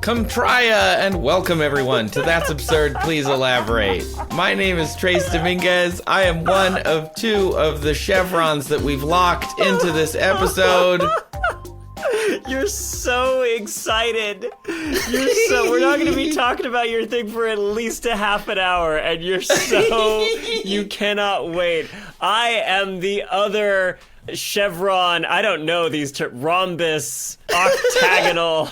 Comtria, and welcome everyone to That's Absurd, Please Elaborate. My name is Trace Dominguez. I am one of two of the chevrons that we've locked into this episode. You're so excited. We're not going to be talking about your thing for at least a half an hour, and you cannot wait. I am the other chevron, I don't know these rhombus, octagonal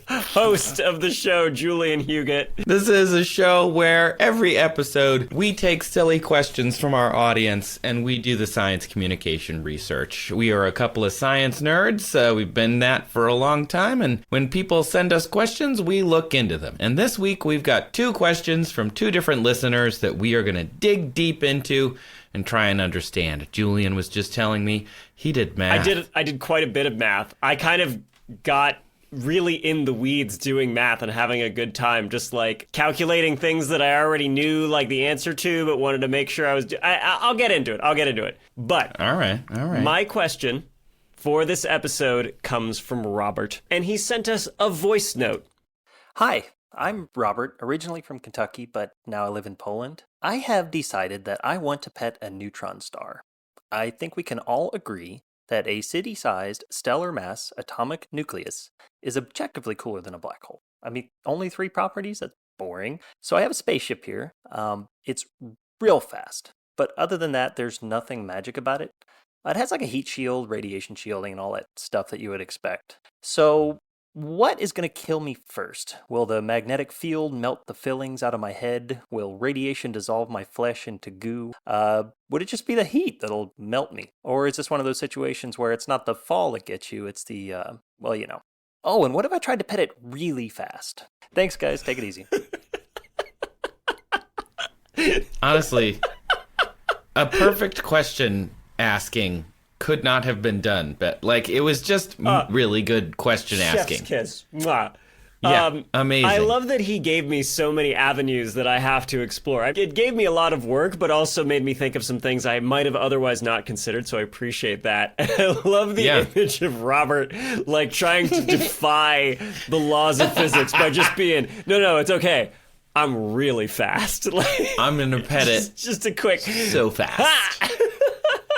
host of the show, Julian Huguet. This is a show where every episode we take silly questions from our audience and we do the science communication research. We are a couple of science nerds. We've been that for a long time, and when people send us questions, we look into them. And this week we've got two questions from two different listeners that we are going to dig deep into and try and understand. Julian was just telling me he did math. I did quite a bit of math. I kind of got really in the weeds doing math and having a good time, just like calculating things that I already knew like the answer to, but wanted to make sure I was I'll get into it. But all right. My question for this episode comes from Robert, and he sent us a voice note. Hi, I'm Robert, originally from Kentucky, but now I live in Poland. I have decided that I want to pet a neutron star. I think we can all agree that a city-sized stellar mass atomic nucleus is objectively cooler than a black hole. I mean, only 3 properties? That's boring. So I have a spaceship here. It's real fast. But other than that, there's nothing magic about it. It has like a heat shield, radiation shielding, and all that stuff that you would expect. So what is going to kill me first? Will the magnetic field melt the fillings out of my head? Will radiation dissolve my flesh into goo? Would it just be the heat that'll melt me? Or is this one of those situations where it's not the fall that gets you, it's the, well, you know. Oh, and what if I tried to pet it really fast? Thanks, guys. Take it easy. Honestly, a perfect question asking could not have been done, but like it was just really good question asking. Chef's kiss. Mwah. Yeah, amazing. I love that he gave me so many avenues that I have to explore. It gave me a lot of work, but also made me think of some things I might have otherwise not considered, so I appreciate that. I love the image of Robert, like, trying to defy the laws of physics by just being, no, it's okay. I'm really fast. Like, I'm going to pet it. Just a quick. So fast.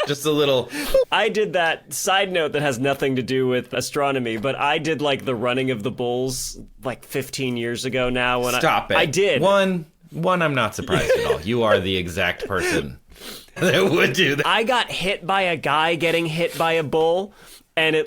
Just a little. I did that side note that has nothing to do with astronomy, but I did like the running of the bulls like 15 years ago now. Stop it. I did. One, I'm not surprised at all. You are the exact person that would do that. I got hit by a guy getting hit by a bull. And it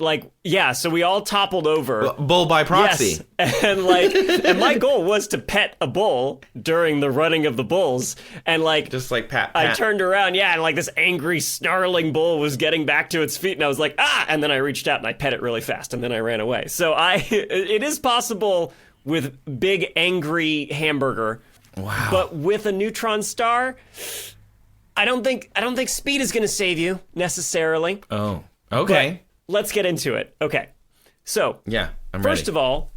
so we all toppled over. Bull by proxy. Yes. And my goal was to pet a bull during the running of the bulls. And just like pat. I turned around, and like this angry, snarling bull was getting back to its feet. And I was like, and then I reached out and I pet it really fast. And then I ran away. So it is possible with big, angry hamburger. Wow. But with a neutron star, I don't think speed is going to save you necessarily. Oh, okay. But let's get into it. Okay. So, yeah, I'm first ready. of all,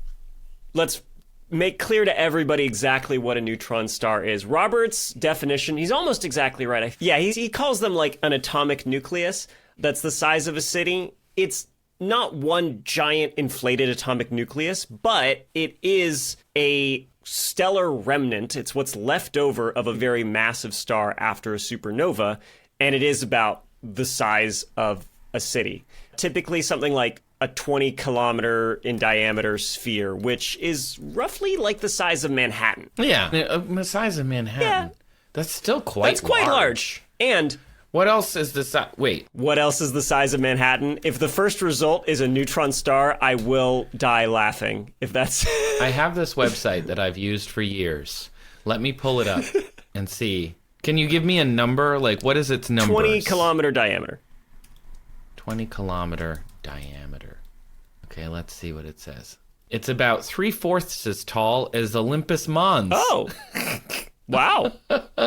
let's make clear to everybody exactly what a neutron star is. Robert's definition, he's almost exactly right. He calls them like an atomic nucleus that's the size of a city. It's not one giant inflated atomic nucleus, but it is a stellar remnant. It's what's left over of a very massive star after a supernova, and it is about the size of a city. Typically something like a 20-kilometer in diameter sphere, which is roughly like the size of Manhattan. Yeah, the size of Manhattan. Yeah. That's still quite large. That's quite large. And what else is the size? Wait. What else is the size of Manhattan? If the first result is a neutron star, I will die laughing. If that's... I have this website that I've used for years. Let me pull it up and see. Can you give me a number? Like, what is its number? 20-kilometer diameter. 20-kilometer diameter. Okay, let's see what it says. It's about 3/4 as tall as Olympus Mons. Oh, wow.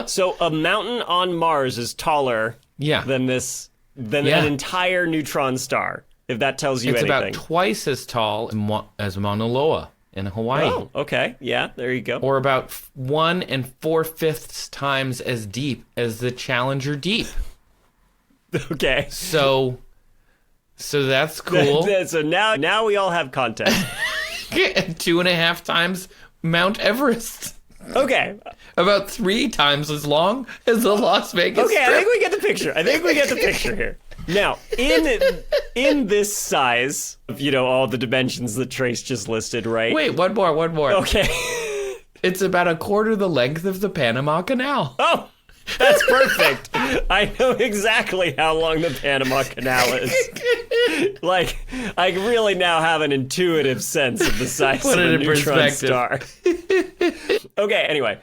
So a mountain on Mars is taller than an entire neutron star, if that tells you anything. It's about twice as tall as Mauna Loa in Hawaii. Oh, okay. Yeah, there you go. Or about 1 4/5 times as deep as the Challenger Deep. Okay. So that's cool. So now we all have context. And 2.5 times Mount Everest. Okay. About 3 times as long as the Las Vegas Okay, I Strip. think we get the picture. Here. Now, in this size of, all the dimensions that Trace just listed, right? Wait, one more. Okay. It's about a quarter the length of the Panama Canal. Oh, that's perfect. I know exactly how long the Panama Canal is. Like, I really now have an intuitive sense of the size of a neutron star. Okay, anyway.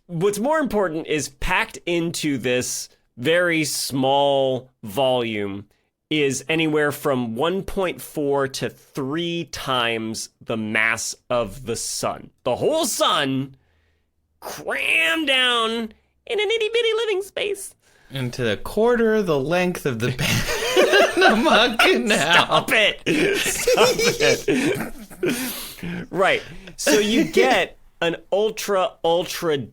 What's more important is packed into this very small volume is anywhere from 1.4 to 3 times the mass of the sun. The whole sun crammed down in an itty-bitty living space. Into a quarter the length of the Panama Canal. Stop it. Right. So you get an ultra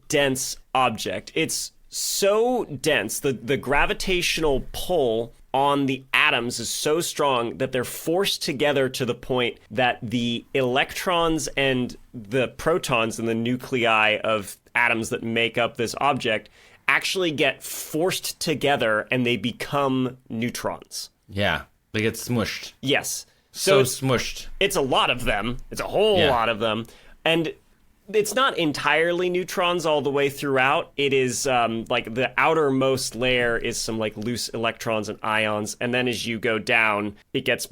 dense object. It's so dense, the gravitational pull on the atoms is so strong that they're forced together to the point that the electrons and the protons in the nuclei of atoms that make up this object actually get forced together and they become neutrons. Yeah, they get smushed. Yes. So smushed. It's a lot of them. It's a whole lot of them. And it's not entirely neutrons all the way throughout. It is like the outermost layer is some like loose electrons and ions. And then as you go down, it gets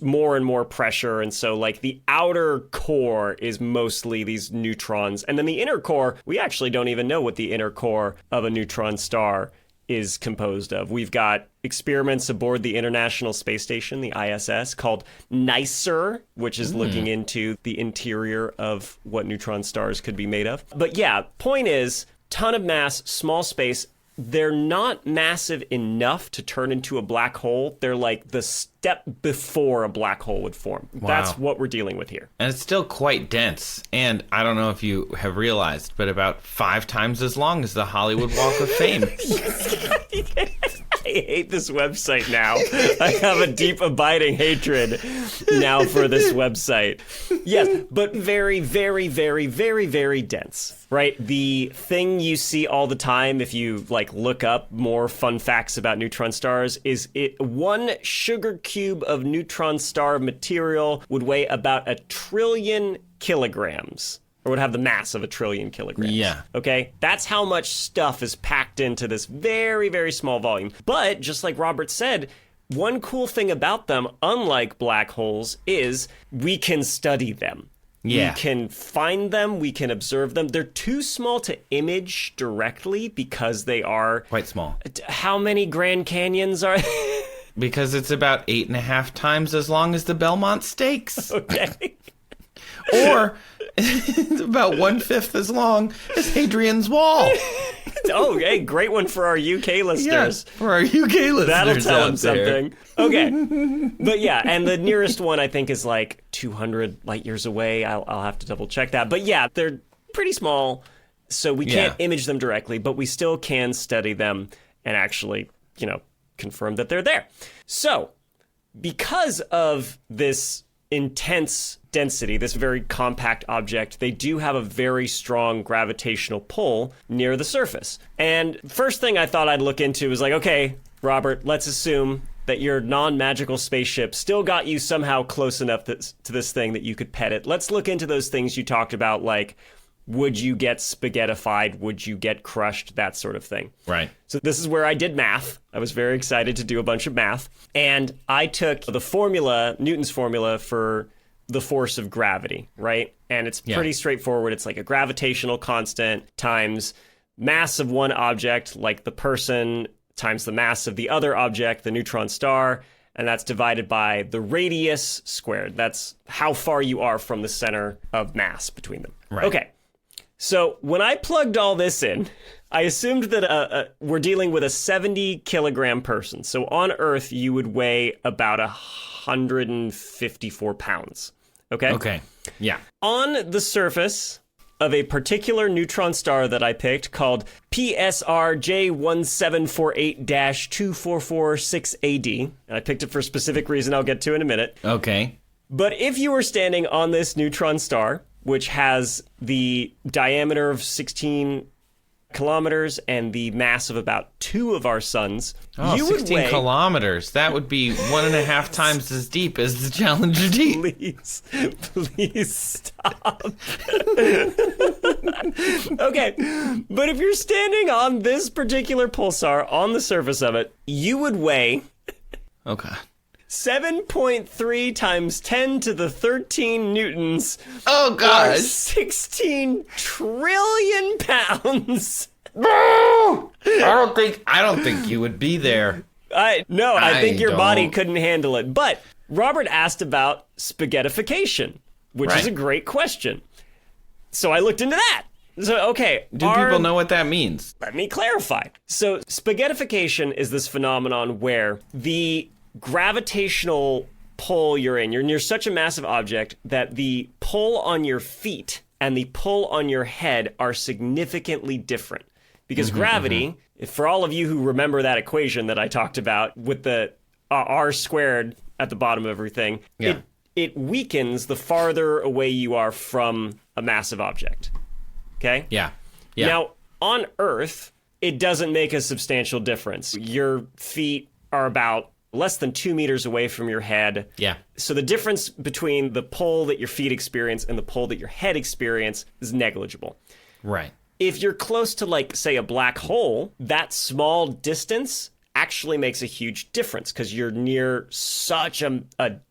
more and more pressure. And so like the outer core is mostly these neutrons. And then the inner core, we actually don't even know what the inner core of a neutron star is composed of. We've got experiments aboard the International Space Station, the ISS, called NICER, which is looking into the interior of what neutron stars could be made of. But yeah, point is, ton of mass, small space. They're not massive enough to turn into a black hole. They're like the step before a black hole would form. Wow. That's what we're dealing with here. And it's still quite dense. And I don't know if you have realized, but about 5 times as long as the Hollywood Walk of Fame. I hate this website now. I have a deep, abiding hatred now for this website. Yes, but very, very, very, very, very dense, right? The thing you see all the time if you like look up more fun facts about neutron stars is one sugar cube of neutron star material would weigh about 1 trillion kilograms. Or would have the mass of 1 trillion kilograms. Yeah. Okay? That's how much stuff is packed into this very, very small volume. But, just like Robert said, one cool thing about them, unlike black holes, is we can study them. Yeah. We can find them, we can observe them. They're too small to image directly because they are... Quite small. How many Grand Canyons are... Because it's about 8.5 times as long as the Belmont Stakes. Okay. Or about 1/5 as long as Hadrian's Wall. Oh, hey, great one for our UK listeners. Yes, for our UK listeners. That'll tell them out there. something. Okay. But yeah, and the nearest one I think is like 200 light years away. I'll have to double check that. But yeah, they're pretty small, so we can't image them directly, but we still can study them and actually, confirm that they're there. So, because of this intense density, this very compact object, they do have a very strong gravitational pull near the surface. And first thing I thought I'd look into was like, okay, Robert, let's assume that your non-magical spaceship still got you somehow close enough to this thing that you could pet it. Let's look into those things you talked about, like, would you get spaghettified? Would you get crushed? That sort of thing. Right. So this is where I did math. I was very excited to do a bunch of math. And I took the formula, Newton's formula for the force of gravity, right? And it's pretty straightforward. It's like a gravitational constant times mass of one object, like the person, times the mass of the other object, the neutron star, and that's divided by the radius squared. That's how far you are from the center of mass between them. Right. Okay. So when I plugged all this in, I assumed that we're dealing with a 70 kilogram person. So on Earth, you would weigh about 154 pounds. Okay? Okay. Yeah. On the surface of a particular neutron star that I picked called PSR J1748-2446AD, and I picked it for a specific reason I'll get to in a minute. Okay. But if you were standing on this neutron star, which has the diameter of 16 kilometers and the mass of about 2 of our suns, you would 16 weigh... kilometers. That would be 1.5 times as deep as the Challenger Deep. Please stop. Okay, but if you're standing on this particular pulsar, on the surface of it, you would weigh... Oh, God. 7.3 times 10 to the 13 newtons. Oh, Or gosh. 16 trillion pounds. I don't think you would be there. I think your don't. body couldn't handle it. But Robert asked about spaghettification, which is a great question. So I looked into that. So, okay. Do people know what that means? Let me clarify. So spaghettification is this phenomenon where the gravitational pull you're in, you're near such a massive object that the pull on your feet and the pull on your head are significantly different. Because gravity, for all of you who remember that equation that I talked about with the r squared at the bottom of everything, it weakens the farther away you are from a massive object. Okay? Yeah. Now, on Earth, it doesn't make a substantial difference. Your feet are about less than 2 meters away from your head. Yeah. So the difference between the pull that your feet experience and the pull that your head experience is negligible. Right. If you're close to, like, say, a black hole, that small distance actually makes a huge difference because you're near such a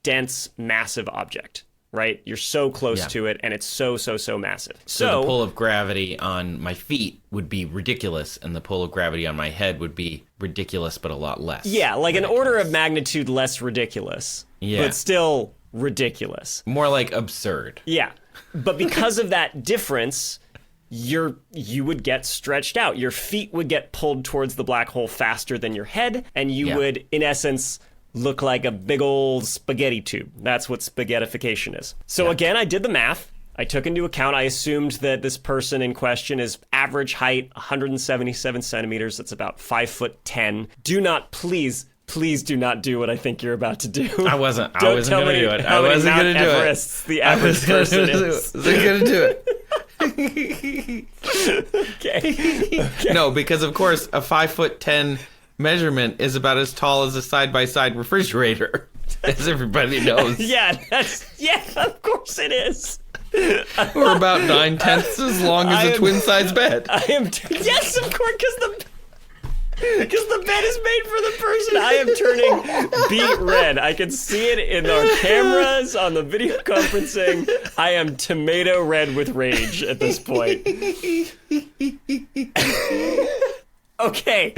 dense, massive object, right? You're so close to it, and it's so massive. So the pull of gravity on my feet would be ridiculous, and the pull of gravity on my head would be ridiculous, but a lot less. Yeah, like an order of magnitude less ridiculous, but still ridiculous. More like absurd. Yeah, but because of that difference, you would get stretched out. Your feet would get pulled towards the black hole faster than your head, and you would, in essence, look like a big old spaghetti tube. That's what spaghettification is. So again, I did the math. I took into account, I assumed that this person in question is average height, 177 centimeters. That's about 5'10". Do not, please do not do what I think you're about to do. I wasn't going to do it. I How many wasn't Mount going to do it. Everests the average person is. I wasn't going to do it. Okay. No, because of course a 5'10" measurement is about as tall as a side-by-side refrigerator, as everybody knows. Yeah, of course it is. Or about 9/10 as long as a twin-size bed. Yes, of course, because the bed is made for the person. I am turning beet red. I can see it in our cameras, on the video conferencing. I am tomato red with rage at this point. Okay.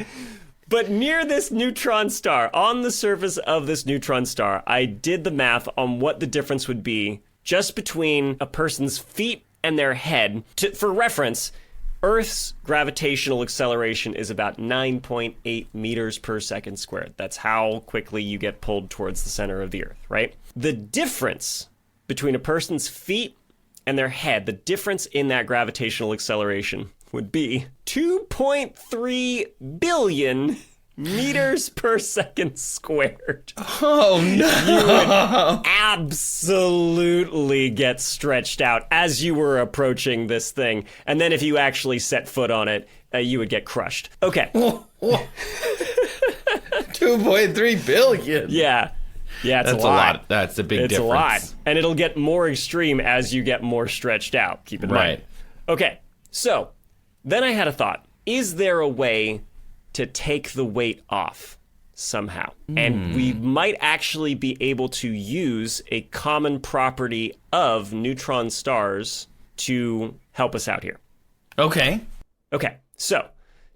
But near this neutron star, on the surface of this neutron star, I did the math on what the difference would be just between a person's feet and their head. For reference, Earth's gravitational acceleration is about 9.8 meters per second squared. That's how quickly you get pulled towards the center of the Earth, right? The difference between a person's feet and their head, the difference in that gravitational acceleration would be 2.3 billion meters per second squared. Oh, no. You would absolutely get stretched out as you were approaching this thing. And then if you actually set foot on it, you would get crushed. Okay. 2.3 billion. Yeah. Yeah, That's a lot. That's a big difference. It's a lot. And it'll get more extreme as you get more stretched out. Keep in mind. Okay. So then I had a thought. Is there a way to take the weight off somehow? And we might actually be able to use a common property of neutron stars to help us out here. Okay. Okay, so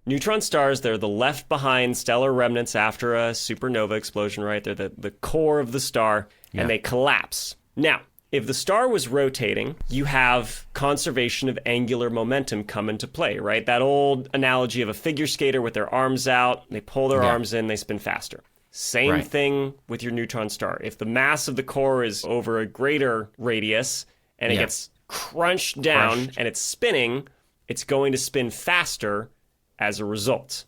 neutron stars, they're the left behind stellar remnants after a supernova explosion, right? They're the core of the star, and they collapse. Now, if the star was rotating, you have conservation of angular momentum come into play, right? That old analogy of a figure skater with their arms out, they pull their arms in, they spin faster. Same thing with your neutron star. If the mass of the core is over a greater radius and it gets crunched down and it's spinning, it's going to spin faster as a result.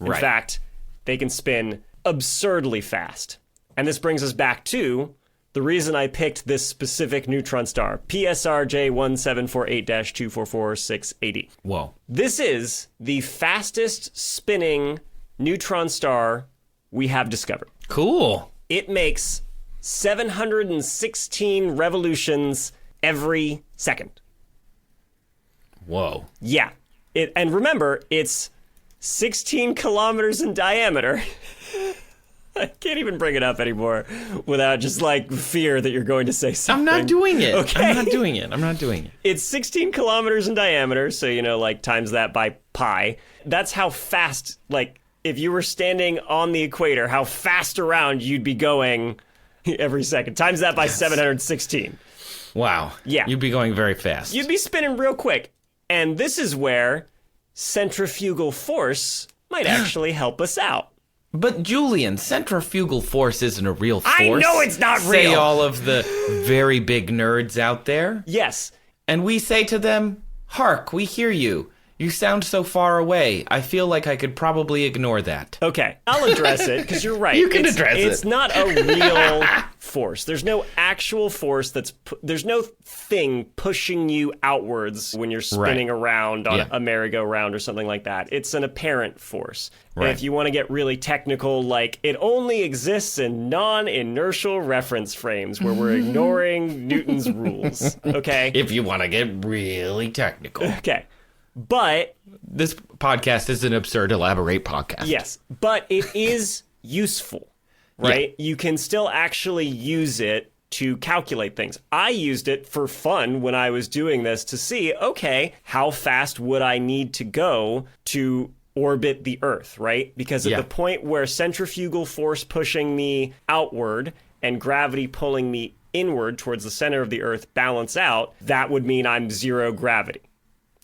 In fact, they can spin absurdly fast. And this brings us back to the reason I picked this specific neutron star, PSRJ 1748-244680. Whoa. This is the fastest spinning neutron star we have discovered. Cool. It makes 716 revolutions every second. Whoa. Yeah. And remember, it's 16 kilometers in diameter. I can't even bring it up anymore without just like fear that you're going to say something. I'm not doing it. Okay. I'm not doing it. It's 16 kilometers in diameter, so, like, times that by pi. That's how fast, like, if you were standing on the equator, how fast around you'd be going every second. Times that by 716. Wow. Yeah. You'd be going very fast. You'd be spinning real quick. And this is where centrifugal force might actually help us out. But Julian, centrifugal force isn't a real force. I know it's not real. Say all of the very big nerds out there. Yes. And we say to them, "Hark, we hear you. You sound so far away. I feel like I could probably ignore that." Okay, I'll address it, because you're right. You can address it. It's not a real force. There's no actual force there's no thing pushing you outwards when you're spinning around on a merry-go-round or something like that. It's an apparent force. Right. And if you want to get really technical, like, it only exists in non-inertial reference frames where we're ignoring Newton's rules, okay? If you want to get really technical. Okay. But This podcast is an absurd, elaborate podcast. yes, but it is useful, right? You can still actually use it to calculate things. I used it for fun when I was doing this to see, okay, how fast would I need to go to orbit the Earth, right? Because at the point where centrifugal force pushing me outward and gravity pulling me inward towards the center of the Earth balance out, that would mean I'm zero gravity.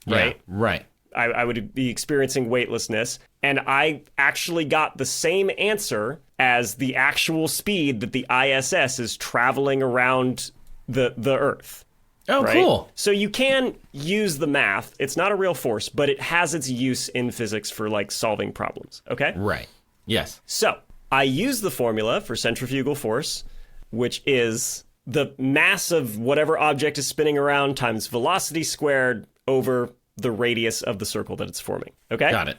Right? Yeah, right. I would be experiencing weightlessness, and I actually got the same answer as the actual speed that the ISS is traveling around the Earth. Oh, right? cool. So you can use the math. It's not a real force, but it has its use in physics for, like, solving problems, okay? Right. Yes. So I use the formula for centrifugal force, which is the mass of whatever object is spinning around times velocity squared over the radius of the circle that it's forming. Okay? Got it.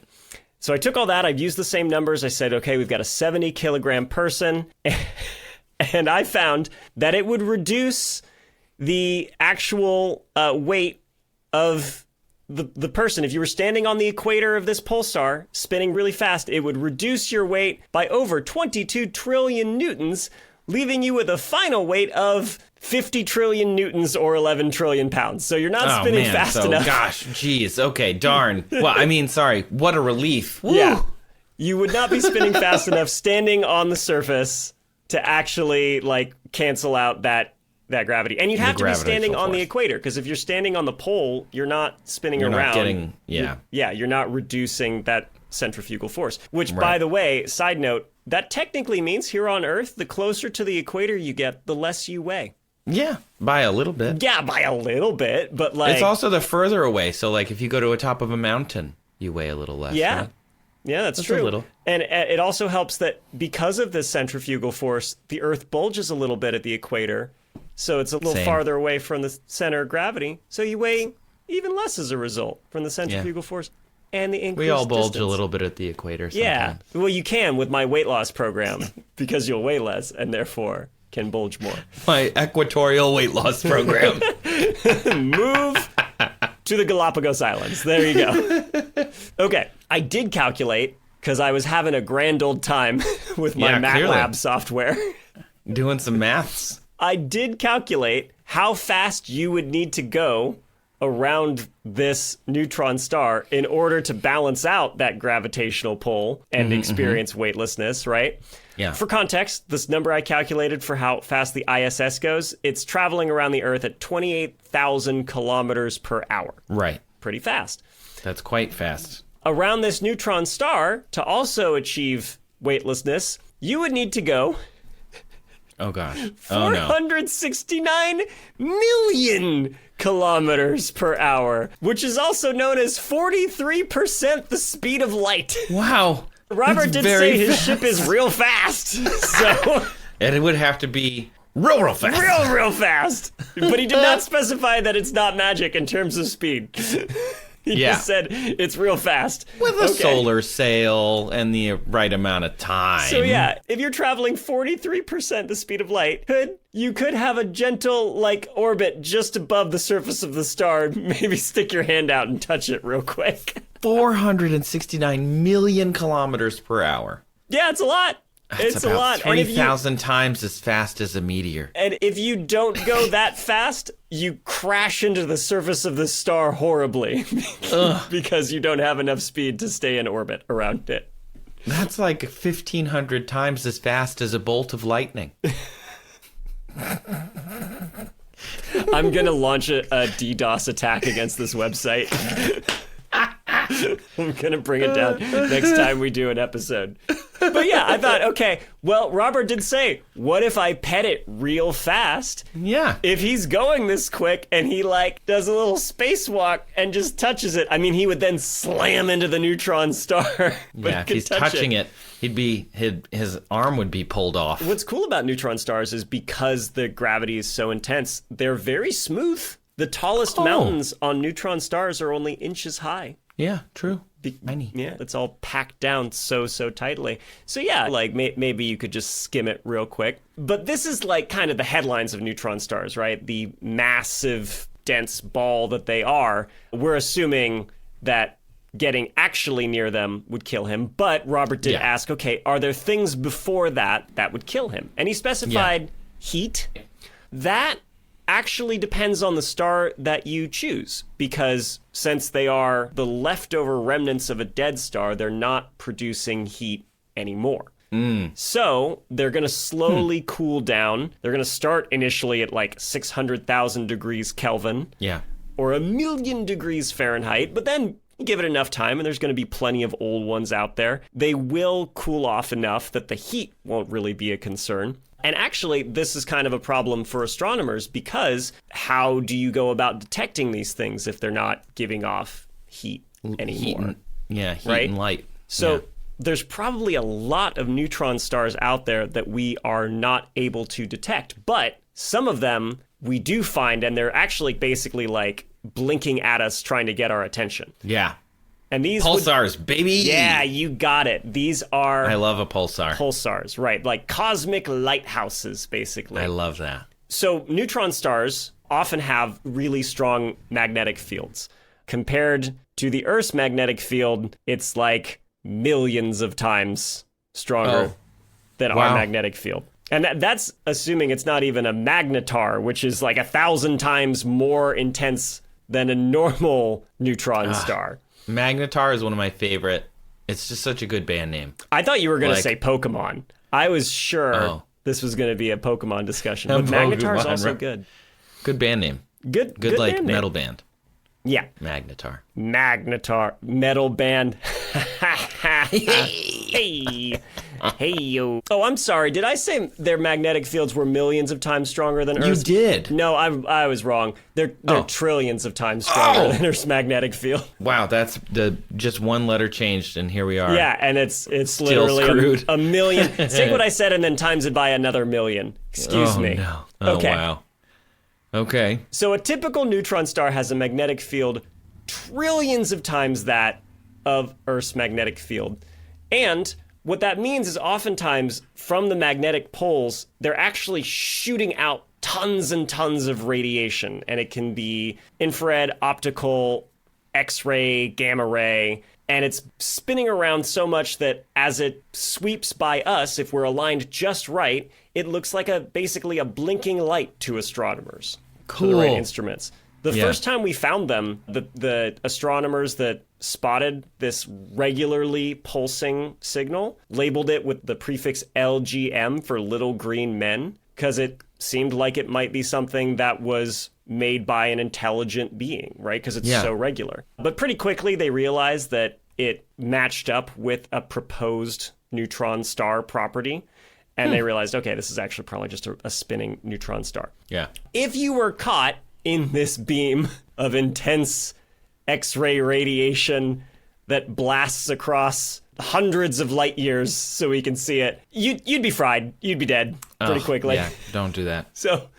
So I took all that. I've used the same numbers. I said, okay, we've got a 70 kilogram person. And I found that it would reduce the actual weight of the person. If you were standing on the equator of this pulsar, spinning really fast, it would reduce your weight by over 22 trillion newtons, leaving you with a final weight of 50 trillion newtons or 11 trillion pounds. So you're not spinning fast enough. Gosh, geez. Okay, darn. Well, I mean, sorry. What a relief. Woo. Yeah. You would not be spinning fast enough standing on the surface to actually, like, cancel out that gravity. And you'd have to be standing on the equator, because if you're standing on the pole, you're not spinning around. You're not getting, You're not reducing that centrifugal force. Which, by the way, side note, that technically means here on Earth, the closer to the equator you get, the less you weigh. Yeah, by a little bit. Yeah, by a little bit, but like... It's also the further away, so like if you go to the top of a mountain, you weigh a little less. Yeah. Right? Yeah, that's true. A little. And it also helps that because of this centrifugal force, the Earth bulges a little bit at the equator, so it's a little farther away from the center of gravity, so you weigh even less as a result from the centrifugal force and the increased We all bulge distance. a little bit at the equator sometimes. Yeah, well, you can with my weight loss program, because you'll weigh less and therefore can bulge more. My equatorial weight loss program. Move to the Galapagos Islands. There you go. Okay, I did calculate, because I was having a grand old time with my MATLAB software. Doing some maths. I did calculate how fast you would need to go around this neutron star in order to balance out that gravitational pull and experience weightlessness, right? Yeah. For context, this number I calculated for how fast the ISS goes, it's traveling around the Earth at 28,000 kilometers per hour. Right. Pretty fast. That's quite fast. Around this neutron star, to also achieve weightlessness, you would need to go... Oh, gosh. Oh, no. 469 million kilometers per hour, which is also known as 43% the speed of light. Wow. Robert did say his ship is real fast. So, And it would have to be Real fast. Real fast. But he did not specify that it's not magic in terms of speed. He just said it's real fast. With a solar sail and the right amount of time. So yeah, if you're traveling 43% the speed of light, you could have a gentle, orbit just above the surface of the star. Maybe stick your hand out and touch it real quick. 469 million kilometers per hour. Yeah, it's a lot. It's a about lot. 3,000 times as fast as a meteor. And if you don't go that fast, you crash into the surface of the star horribly because you don't have enough speed to stay in orbit around it. That's like 1,500 times as fast as a bolt of lightning. I'm going to launch a DDoS attack against this website. I'm going to bring it down next time we do an episode. But yeah, I thought, okay, well, Robert did say, what if I pet it real fast? Yeah. If he's going this quick and he does a little spacewalk and just touches it, I mean, he would then slam into the neutron star. Yeah, if he's touching it, his arm would be pulled off. What's cool about neutron stars is because the gravity is so intense, they're very smooth. The tallest mountains on neutron stars are only inches high. Yeah, true. Tiny. Yeah, it's all packed down so tightly. So yeah, maybe you could just skim it real quick. But this is kind of the headlines of neutron stars, right? The massive, dense ball that they are. We're assuming that getting actually near them would kill him. But Robert did ask, okay, are there things before that would kill him? And he specified heat. That actually depends on the star that you choose, because since they are the leftover remnants of a dead star, they're not producing heat anymore. So they're going to slowly cool down. They're going to start initially at 600,000 degrees Kelvin. Yeah. Or 1,000,000 degrees Fahrenheit, but then give it enough time and there's going to be plenty of old ones out there. They will cool off enough that the heat won't really be a concern. And actually, this is kind of a problem for astronomers, because how do you go about detecting these things if they're not giving off heat anymore? Heat right? and light. So there's probably a lot of neutron stars out there that we are not able to detect, but some of them we do find, and they're actually basically blinking at us trying to get our attention. Yeah. And these pulsars, baby. Yeah, you got it. These are I love a pulsar. Pulsars, right? Like cosmic lighthouses, basically. I love that. So neutron stars often have really strong magnetic fields. Compared to the Earth's magnetic field, it's millions of times stronger than our magnetic field. And that's assuming it's not even a magnetar, which is 1,000 times more intense than a normal neutron star. Magnetar is one of my favorite. It's just such a good band name. I thought you were going to say Pokemon. I was sure this was going to be a Pokemon discussion. But Magnetar is also good. Good band name. Good band metal name. Band. Yeah. Magnetar. Metal band. Hey. Hey, yo. Oh, I'm sorry. Did I say their magnetic fields were millions of times stronger than Earth's? You did. No, I was wrong. They're trillions of times stronger than Earth's magnetic field. Wow, that's just one letter changed, and here we are. Yeah, and it's literally a million. Take what I said and then times it by another million. Excuse me. No. Oh, okay. Wow. Okay. So a typical neutron star has a magnetic field trillions of times that of Earth's magnetic field. And what that means is oftentimes from the magnetic poles, they're actually shooting out tons and tons of radiation. And it can be infrared, optical, X-ray, gamma ray. And it's spinning around so much that as it sweeps by us, if we're aligned just right, it looks like basically a blinking light to astronomers. Cool. For the right instruments. The first time we found them, the astronomers that spotted this regularly pulsing signal labeled it with the prefix LGM for little green men, because it seemed like it might be something that was made by an intelligent being, right? Because it's so regular. But pretty quickly they realized that it matched up with a proposed neutron star property. And they realized, okay, this is actually probably just a spinning neutron star. Yeah. If you were caught in this beam of intense X-ray radiation that blasts across hundreds of light years so we can see it, you'd be fried. You'd be dead pretty quickly. Yeah, don't do that.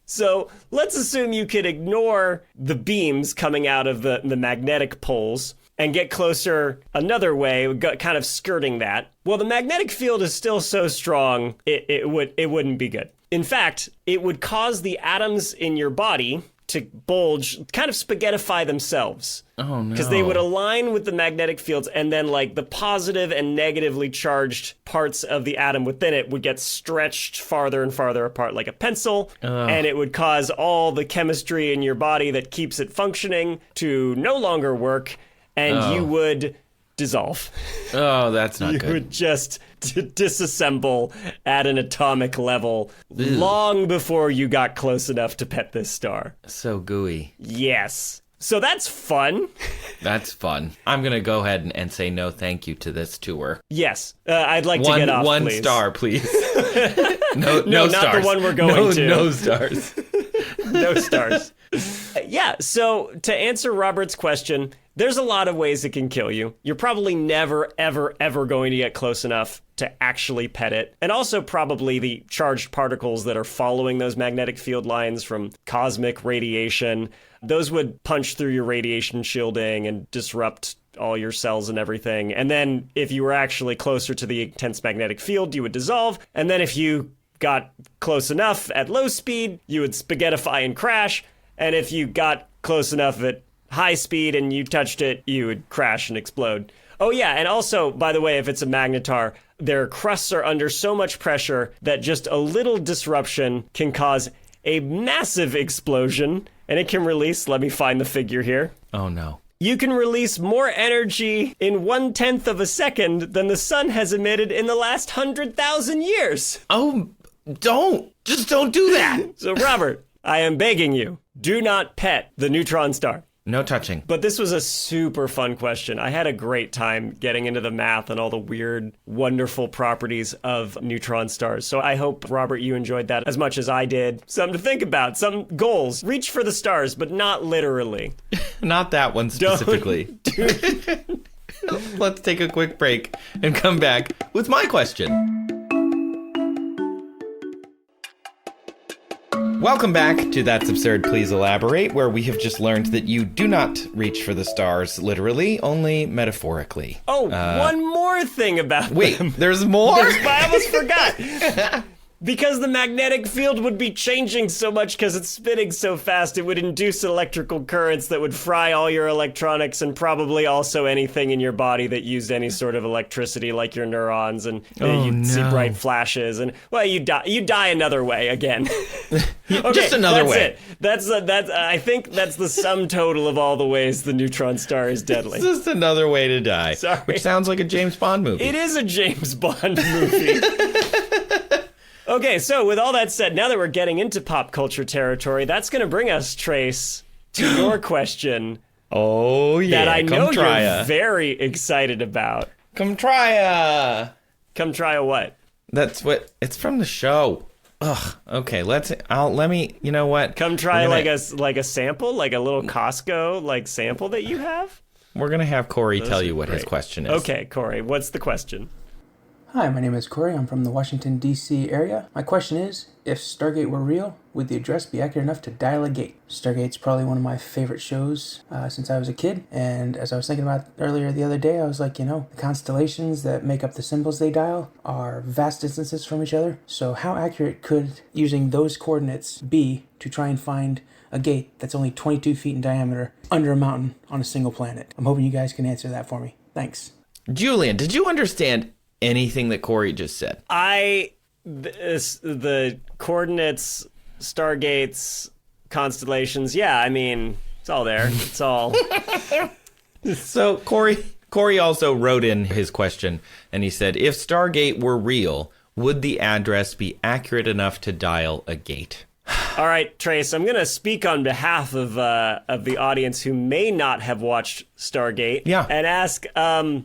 So let's assume you could ignore the beams coming out of the magnetic poles and get closer another way, kind of skirting that. Well, the magnetic field is still so strong, it wouldn't be good. In fact, it would cause the atoms in your body to bulge, kind of spaghettify themselves. Oh, no. Because they would align with the magnetic fields, and then like the positive and negatively charged parts of the atom within it would get stretched farther and farther apart like a pencil, and it would cause all the chemistry in your body that keeps it functioning to no longer work, and you would dissolve. Oh, that's not good. You would just disassemble at an atomic level long before you got close enough to pet this star. So gooey. Yes. So that's fun. That's fun. I'm going to go ahead and say no thank you to this tour. Yes. I'd like to get off, One please. star, please. No, not stars. the one we're going to. No stars. No stars. Yeah, so to answer Robert's question, there's a lot of ways it can kill you. You're probably never, ever, ever going to get close enough to actually pet it. And also probably the charged particles that are following those magnetic field lines from cosmic radiation, those would punch through your radiation shielding and disrupt all your cells and everything. And then if you were actually closer to the intense magnetic field, you would dissolve. And then if you got close enough at low speed, you would spaghettify and crash. And if you got close enough at high speed and you touched it, you would crash and explode. Oh yeah, and also, by the way, if it's a magnetar, their crusts are under so much pressure that just a little disruption can cause a massive explosion, and it can release, let me find the figure here. Oh no. You can release more energy in 1/10 of a second than the sun has emitted in the last 100,000 years. Oh, just don't do that. So Robert, I am begging you, do not pet the neutron star. No touching. But this was a super fun question. I had a great time getting into the math and all the weird, wonderful properties of neutron stars. So I hope, Robert, you enjoyed that as much as I did. Something to think about, some goals. Reach for the stars, but not literally. Not that one specifically. Let's take a quick break and come back with my question. Welcome back to That's Absurd, Please Elaborate, where we have just learned that you do not reach for the stars literally, only metaphorically. Oh, one more thing about Wait, them. there's more? I almost forgot. Because the magnetic field would be changing so much because it's spinning so fast, it would induce electrical currents that would fry all your electronics and probably also anything in your body that used any sort of electricity, like your neurons, and you'd see bright flashes, and well, you die another way again. Okay, just another that's way. That's I think that's the sum total of all the ways the neutron star is deadly. It's just another way to die. Sorry. Which sounds like a James Bond movie. It is a James Bond movie. Okay, so with all that said, now that we're getting into pop culture territory, that's going to bring us, Trace, to your question. Oh, yeah. That I know come try you're very excited about. Come try a. Come try a what? That's what. It's from the show. Ugh. Okay, let me, you know what? Come try like a sample, like a little Costco sample that you have? We're going to have Corey tell you what his question is. Okay, Corey, what's the question? Hi, my name is Corey. I'm from the Washington, D.C. area. My question is, if Stargate were real, would the address be accurate enough to dial a gate? Stargate's probably one of my favorite shows since I was a kid. And as I was thinking about earlier the other day, I was like, the constellations that make up the symbols they dial are vast distances from each other. So how accurate could using those coordinates be to try and find a gate that's only 22 feet in diameter under a mountain on a single planet? I'm hoping you guys can answer that for me. Thanks. Julian, did you understand anything that Corey just said? The coordinates, stargates, constellations, yeah, I mean, it's all there. It's all. So Corey also wrote in his question, and he said, if Stargate were real, would the address be accurate enough to dial a gate? All right, Trace, I'm going to speak on behalf of the audience who may not have watched Stargate. Yeah. And ask,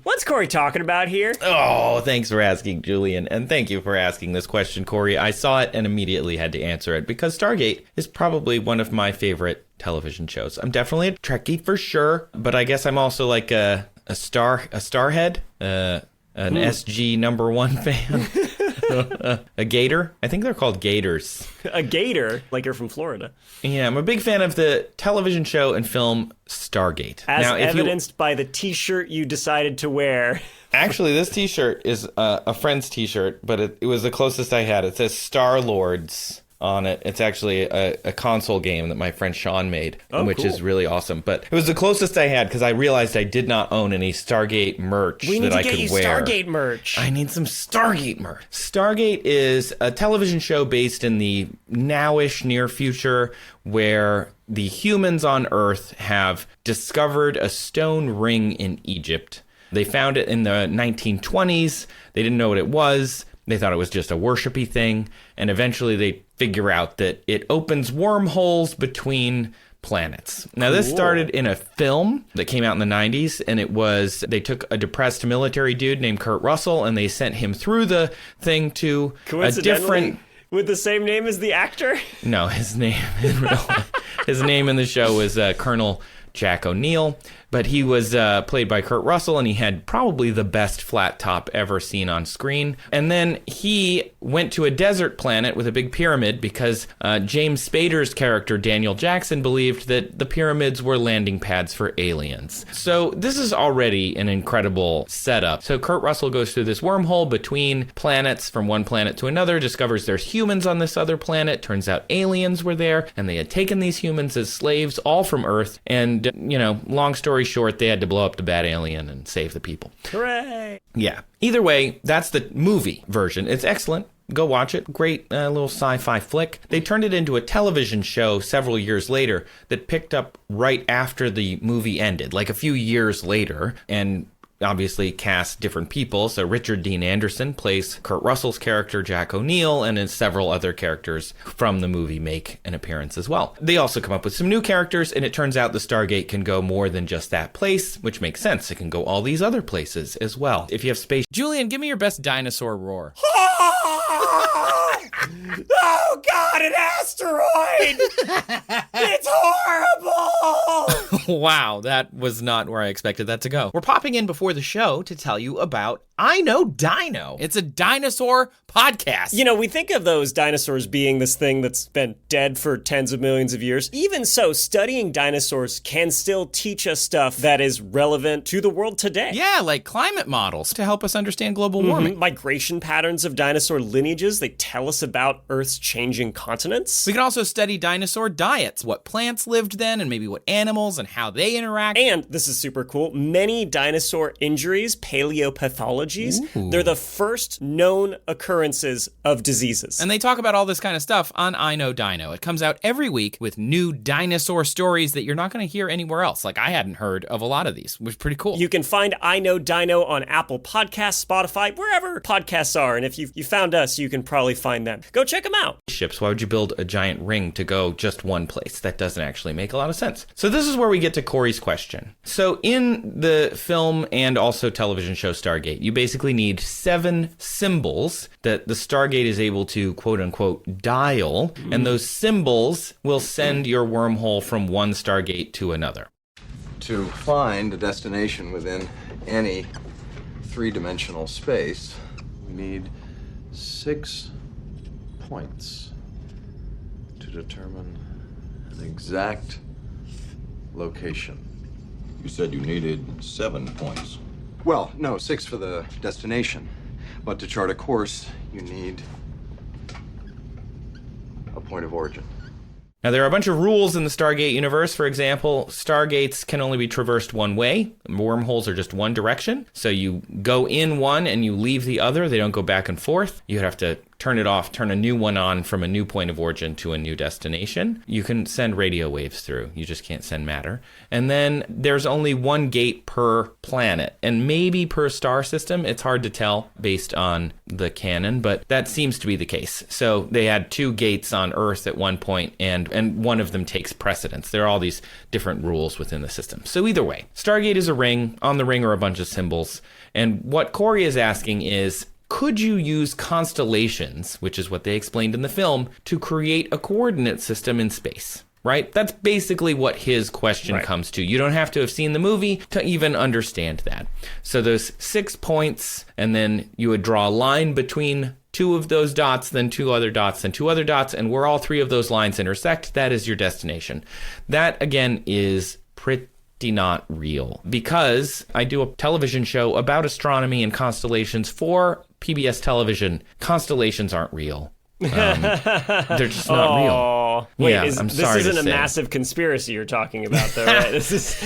what's Corey talking about here? Oh, thanks for asking, Julian. And thank you for asking this question, Corey. I saw it and immediately had to answer it because Stargate is probably one of my favorite television shows. I'm definitely a Trekkie for sure, but I guess I'm also like a starhead. an SG #1 fan. A gator? I think they're called gators. A gator? Like you're from Florida. Yeah, I'm a big fan of the television show and film Stargate. As now, evidenced by the t-shirt you decided to wear. Actually, this t-shirt is a friend's t-shirt, but it was the closest I had. It says Star Lords on it. It's actually a console game that my friend Sean made, which is really awesome. But it was the closest I had because I realized I did not own any Stargate merch that I could wear. We need to get you Stargate merch. I need some Stargate merch. Stargate is a television show based in the nowish near future where the humans on Earth have discovered a stone ring in Egypt. They found it in the 1920s. They didn't know what it was. They thought it was just a worshipy thing. And eventually they figure out that it opens wormholes between planets. Now, this started in a film that came out in the 90s, and they took a depressed military dude named Kurt Russell, and they sent him through the thing to a different... With the same name as the actor? No, his name in the show was Colonel Jack O'Neill, but he was played by Kurt Russell, and he had probably the best flat top ever seen on screen. And then he went to a desert planet with a big pyramid because James Spader's character, Daniel Jackson, believed that the pyramids were landing pads for aliens. So this is already an incredible setup. So Kurt Russell goes through this wormhole between planets from one planet to another, discovers there's humans on this other planet. Turns out aliens were there, and they had taken these humans as slaves, all from Earth. And, long story short, they had to blow up the bad alien and save the people. Hooray! Yeah. Either way, that's the movie version. It's excellent. Go watch it. Great little sci-fi flick. They turned it into a television show several years later that picked up right after the movie ended, like a few years later, and obviously cast different people. So Richard Dean Anderson plays Kurt Russell's character, Jack O'Neill, and then several other characters from the movie make an appearance as well. They also come up with some new characters, and it turns out the Stargate can go more than just that place, which makes sense. It can go all these other places as well. If you have space... Julian, give me your best dinosaur roar. Oh, God, an asteroid! It's horrible! Wow, that was not where I expected that to go. We're popping in before the show to tell you about I Know Dino. It's a dinosaur podcast. We think of those dinosaurs being this thing that's been dead for tens of millions of years. Even so, studying dinosaurs can still teach us stuff that is relevant to the world today. Yeah, like climate models to help us understand global warming. Migration patterns of dinosaur lineages, they tell us about Earth's changing continents. We can also study dinosaur diets, what plants lived then and maybe what animals and how they interact. And, this is super cool, many dinosaur injuries, paleopathologies, they're the first known occurrences of diseases. And they talk about all this kind of stuff on I Know Dino. It comes out every week with new dinosaur stories that you're not going to hear anywhere else. Like, I hadn't heard of a lot of these, which is pretty cool. You can find I Know Dino on Apple Podcasts, Spotify, wherever podcasts are. And if you found us, you can probably find them. Go check them out. Ships, why would you build a giant ring to go just one place? That doesn't actually make a lot of sense. So this is where we get to Corey's question. So in the film and also television show Stargate, you basically need 7 symbols that the Stargate is able to quote-unquote dial, and those symbols will send your wormhole from one Stargate to another. To find a destination within any 3-dimensional space, we need 6 points to determine an exact location. You said you needed 7 points. Well, no, 6 for the destination. But to chart a course, you need a point of origin. Now, there are a bunch of rules in the Stargate universe. For example, Stargates can only be traversed one way. Wormholes are just one direction. So you go in one and you leave the other. They don't go back and forth. You have to turn it off, turn a new one on from a new point of origin to a new destination. You can send radio waves through. You just can't send matter. And then there's only one gate per planet and maybe per star system. It's hard to tell based on the canon, but that seems to be the case. So they had 2 gates on Earth at one point, and one of them takes precedence. There are all these different rules within the system. So either way, Stargate is a ring. On the ring are a bunch of symbols. And what Corey is asking is, could you use constellations, which is what they explained in the film, to create a coordinate system in space? right? That's basically what his question comes to. You don't have to have seen the movie to even understand that. So those 6 points, and then you would draw a line between 2 of those dots, then 2 other dots, then 2 other dots, and where all 3 of those lines intersect, that is your destination. That, again, is pretty not real, because I do a television show about astronomy and constellations for PBS television. Constellations aren't real. They're just not real. Wait, Yeah, this isn't a massive conspiracy you're talking about, though, right? This is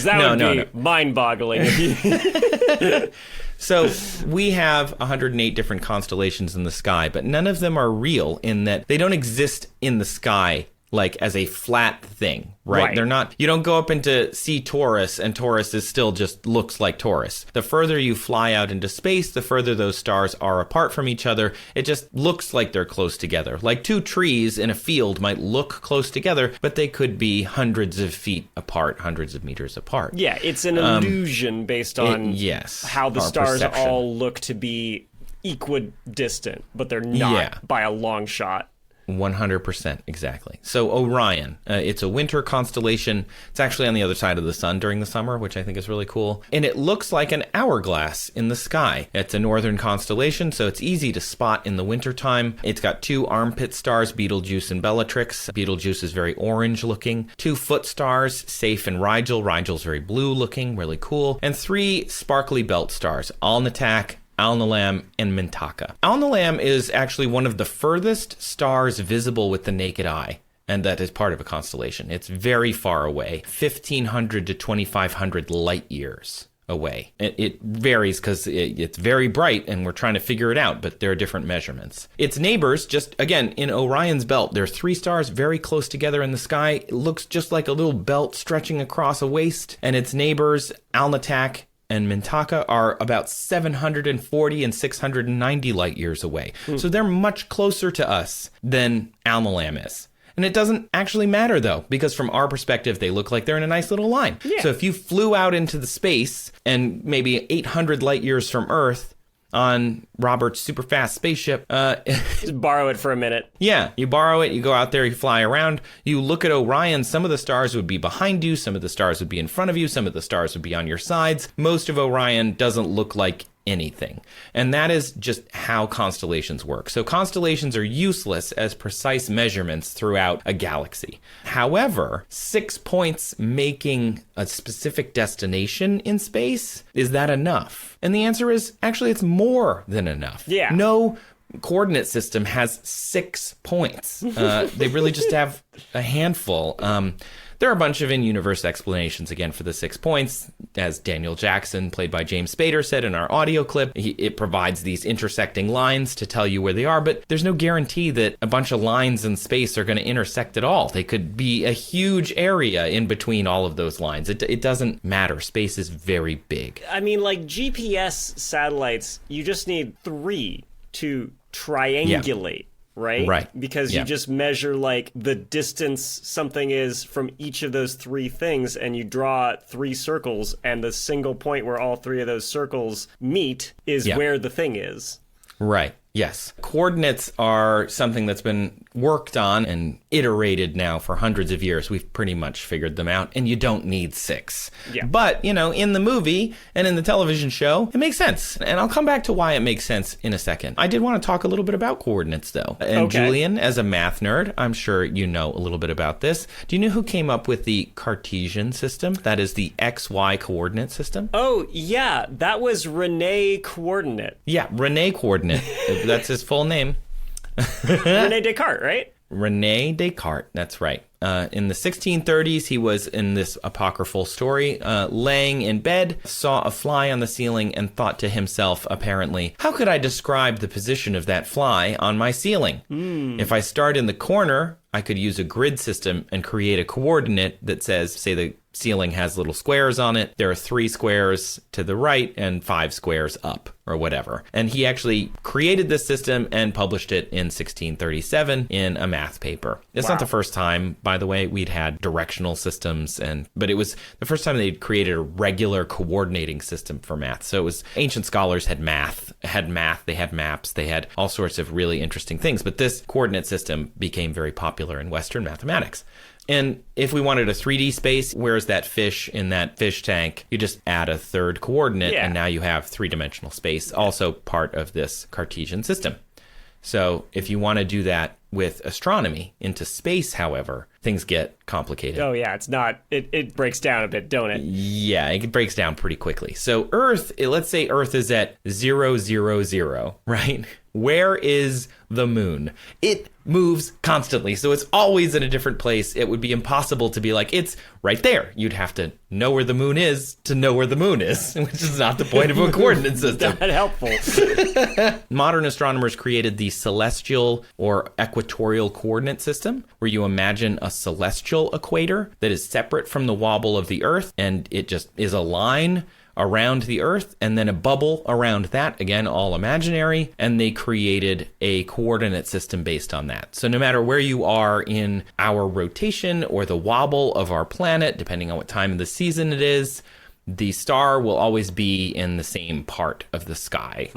that would be mind-boggling. If you... So we have 108 different constellations in the sky, but none of them are real in that they don't exist in the sky like as a flat thing, right? They're not, you don't go up into see Taurus and Taurus is still just looks like Taurus. The further you fly out into space, the further those stars are apart from each other. It just looks like they're close together. Like 2 trees in a field might look close together, but they could be hundreds of feet apart, hundreds of meters apart. Yeah, it's an illusion based on how the stars perception. all look to be equidistant, but they're not by a long shot. 100%, exactly. So Orion, it's a winter constellation. It's actually on the other side of the sun during the summer, which I think is really cool. And it looks like an hourglass in the sky. It's a northern constellation, so it's easy to spot in the wintertime. It's got 2 armpit stars, Betelgeuse and Bellatrix. Betelgeuse is very orange looking. 2 foot stars, Saiph and Rigel. Rigel's very blue looking, really cool. And 3 sparkly belt stars, Alnitak, Alnilam, and Mintaka. Alnilam is actually one of the furthest stars visible with the naked eye, and that is part of a constellation. It's very far away, 1,500 to 2,500 light years away. It varies because it's very bright, and we're trying to figure it out, but there are different measurements. Its neighbors, just, again, in Orion's belt, there are 3 stars very close together in the sky. It looks just like a little belt stretching across a waist, and its neighbors, Alnitak and Mintaka, are about 740 and 690 light years away. So they're much closer to us than Alnilam is. And it doesn't actually matter, though, because from our perspective, they look like they're in a nice little line. Yeah. So if you flew out into the space and maybe 800 light years from Earth on Robert's super fast spaceship, just borrow it for a minute. Yeah, you borrow it, you go out there, you fly around, you look at Orion, some of the stars would be behind you, some of the stars would be in front of you, some of the stars would be on your sides. Most of Orion doesn't look like anything. And that is just how constellations work. So constellations are useless as precise measurements throughout a galaxy. However, 6 points making a specific destination in space, is that enough? And the answer is, actually, it's more than enough. Yeah. No coordinate system has 6 points. They really just have a handful. There are a bunch of in-universe explanations, again, for the 6 points. As Daniel Jackson, played by James Spader, said in our audio clip, it provides these intersecting lines to tell you where they are, but there's no guarantee that a bunch of lines in space are going to intersect at all. They could be a huge area in between all of those lines. It doesn't matter. Space is very big. I mean, like GPS satellites, you just need 3 to triangulate. Yeah. Right? Because you just measure, like, the distance something is from each of those 3 things, and you draw 3 circles, and the single point where all 3 of those circles meet is where the thing is. Right. Yes. Coordinates are something that's been worked on and iterated now for hundreds of years. We've pretty much figured them out, and you don't need 6. Yeah. But, in the movie and in the television show, it makes sense. And I'll come back to why it makes sense in a second. I did want to talk a little bit about coordinates, though. And Julian, as a math nerd, I'm sure you know a little bit about this. Do you know who came up with the Cartesian system? That is the XY coordinate system? Oh, yeah. That was Rene Coordinate. Yeah, Rene Coordinate. That's his full name. Rene Descartes, right? Rene Descartes, that's right. In the 1630s, he was in this apocryphal story, laying in bed, saw a fly on the ceiling, and thought to himself, apparently, how could I describe the position of that fly on my ceiling? If I start in the corner, I could use a grid system and create a coordinate that says, say the ceiling has little squares on it. There are 3 squares to the right and 5 squares up, or whatever. And he actually created this system and published it in 1637 in a math paper. It's not the first time, by the way, we'd had directional systems, but it was the first time they'd created a regular coordinating system for math. So it was ancient scholars had math, they had maps, they had all sorts of really interesting things. But this coordinate system became very popular in Western mathematics. And if we wanted a 3D space, where's that fish in that fish tank? You just add a third coordinate, and now you have 3-dimensional space, also part of this Cartesian system. So if you want to do that with astronomy into space, however, things get complicated. Oh, yeah, it's not, it breaks down a bit, don't it? Yeah, it breaks down pretty quickly. So Earth, let's say Earth is at 0, 0, 0, right? Where is the moon? It moves constantly, so it's always in a different place. It would be impossible to be like, it's right there. You'd have to know where the moon is to know where the moon is, which is not the point of a coordinate system. Not helpful. Modern astronomers created the celestial or equatorial coordinate system, where you imagine a celestial equator that is separate from the wobble of the Earth, and it just is a line around the Earth, and then a bubble around that, again, all imaginary, and they created a coordinate system based on that. So no matter where you are in our rotation or the wobble of our planet, depending on what time of the season it is, the star will always be in the same part of the sky.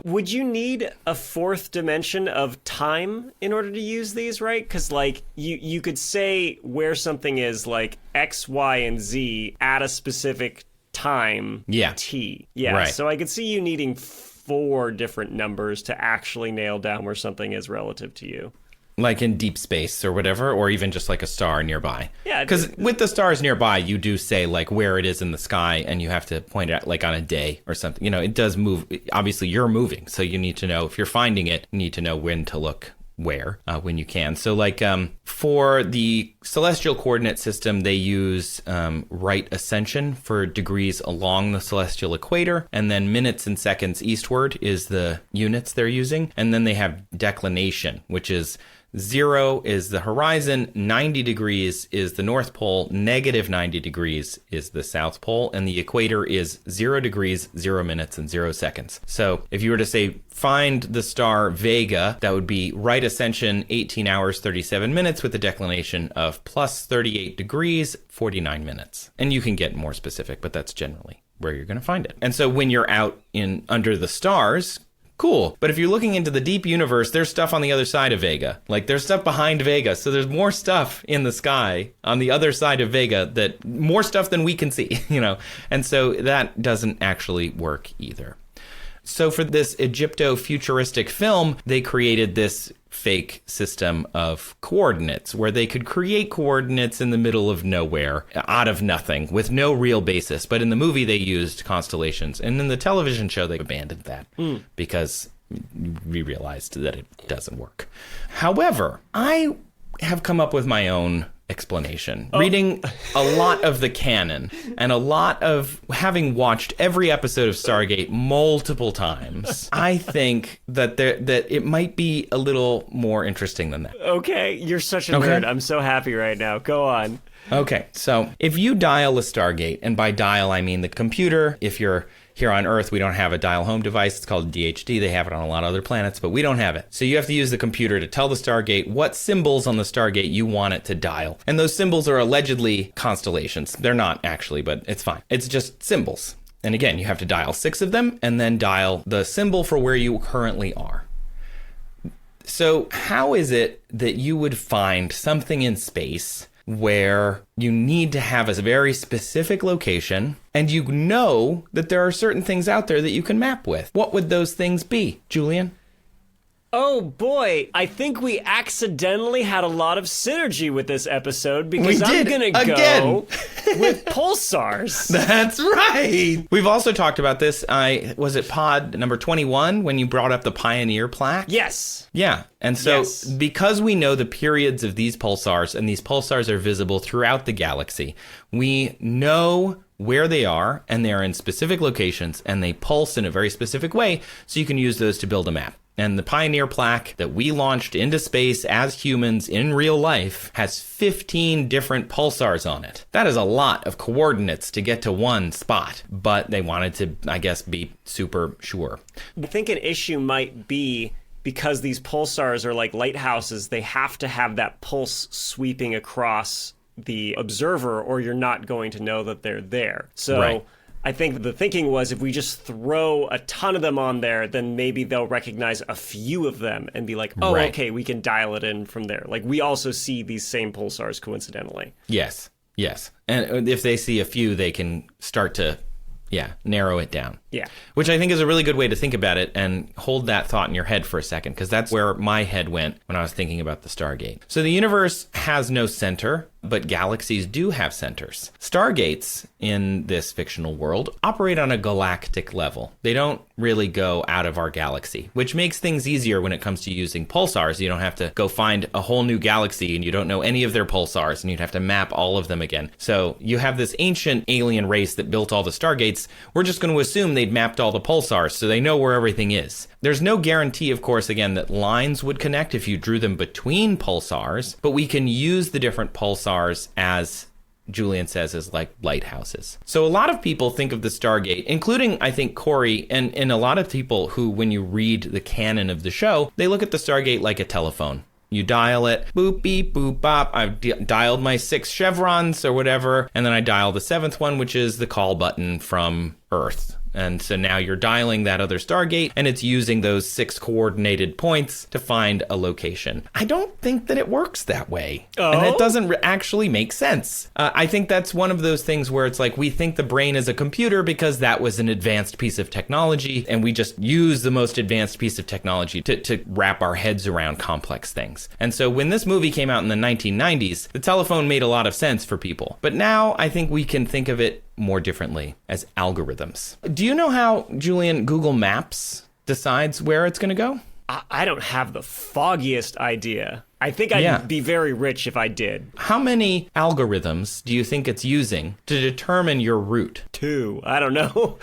Would you need a 4th dimension of time in order to use these, right? Because, like, you could say where something is, like, X, Y, and Z at a specific time, T. Yeah, right. So I could see you needing 4 different numbers to actually nail down where something is relative to you. Like in deep space or whatever, or even just like a star nearby. Yeah. Because with the stars nearby, you do say like where it is in the sky, and you have to point it out like on a day or something. You know, it does move. Obviously, you're moving, so you need to know, if you're finding it, you need to know when to look where when you can. So like for the celestial coordinate system, they use right ascension for degrees along the celestial equator, and then minutes and seconds eastward is the units they're using. And then they have declination, which is 0 is the horizon, 90 degrees is the North Pole, negative 90 degrees is the South Pole, and the equator is 0 degrees, 0 minutes, and 0 seconds. So if you were to say, find the star Vega, that would be right ascension, 18 hours, 37 minutes, with a declination of plus 38 degrees, 49 minutes. And you can get more specific, but that's generally where you're going to find it. And so when you're out in under the stars, cool. But if you're looking into the deep universe, there's stuff on the other side of Vega. Like, there's stuff behind Vega. So there's more stuff in the sky on the other side of Vega, that more stuff than we can see, you know. And so that doesn't actually work either. So for this Egypto-futuristic film, they created this fake system of coordinates where they could create coordinates in the middle of nowhere, out of nothing, with no real basis. But in the movie, they used constellations. And in the television show, they abandoned that because we realized that it doesn't work. However, I have come up with my own explanation. Reading a lot of the canon and a lot of having watched every episode of Stargate multiple times, I think that it might be a little more interesting than that. Okay, you're such a nerd. I'm so happy right now. Go on. Okay, so if you dial a Stargate, and by dial I mean the computer, if you're here on Earth, we don't have a dial home device. It's called DHD. They have it on a lot of other planets, but we don't have it. So you have to use the computer to tell the Stargate what symbols on the Stargate you want it to dial. And those symbols are allegedly constellations. They're not actually, but it's fine. It's just symbols. And again, you have to dial 6 of them and then dial the symbol for where you currently are. So how is it that you would find something in space where you need to have a very specific location, and you know that there are certain things out there that you can map with? What would those things be, Julian? Oh boy, I think we accidentally had a lot of synergy with this episode, because I'm gonna go with pulsars. That's right. We've also talked about this. Was it pod number 21 when you brought up the Pioneer plaque? Yes. Yeah. And so because we know the periods of these pulsars, and these pulsars are visible throughout the galaxy, we know where they are, and they're in specific locations, and they pulse in a very specific way, so you can use those to build a map. And the Pioneer plaque that we launched into space as humans in real life has 15 different pulsars on it. That is a lot of coordinates to get to one spot, but they wanted to, I guess, be super sure. I think an issue might be because these pulsars are like lighthouses, they have to have that pulse sweeping across the observer or you're not going to know that they're there. So Right. I think the thinking was if we just throw a ton of them on there, then maybe they'll recognize a few of them and be like, oh, Right. okay, we can dial it in from there. Like we also see these same pulsars coincidentally. Yes. And if they see a few, they can start to, narrow it down. Yeah. Which I think is a really good way to think about it, and hold that thought in your head for a second, because that's where my head went when I was thinking about the Stargate. So the universe has no center, but galaxies do have centers. Stargates in this fictional world operate on a galactic level. They don't really go out of our galaxy, which makes things easier when it comes to using pulsars. You don't have to go find a whole new galaxy and you don't know any of their pulsars and you'd have to map all of them again. So you have this ancient alien race that built all the Stargates. We're just going to assume they'd mapped all the pulsars so they know where everything is. There's no guarantee, of course, again, that lines would connect if you drew them between pulsars, but we can use the different pulsars as Julian says, as like lighthouses. So a lot of people think of the Stargate, including, I think, Corey, and a lot of people who, when you read the canon of the show, they look at the Stargate like a telephone. You dial it, boop, beep, boop, bop. I've dialed my 6 chevrons or whatever, and then I dial the 7th one, which is the call button from Earth. And so now you're dialing that other Stargate, and it's using those 6 coordinated points to find a location. I don't think that it works that way. Oh? And it doesn't actually make sense. I think that's one of those things where it's like we think the brain is a computer because that was an advanced piece of technology, and we just use the most advanced piece of technology to wrap our heads around complex things. And so when this movie came out in the 1990s, the telephone made a lot of sense for people. But now I think we can think of it more differently as algorithms. Do you know how, Julian, Google Maps decides where it's going to go? I don't have the foggiest idea. I think I'd be very rich if I did. How many algorithms do you think it's using to determine your route? 2. I don't know.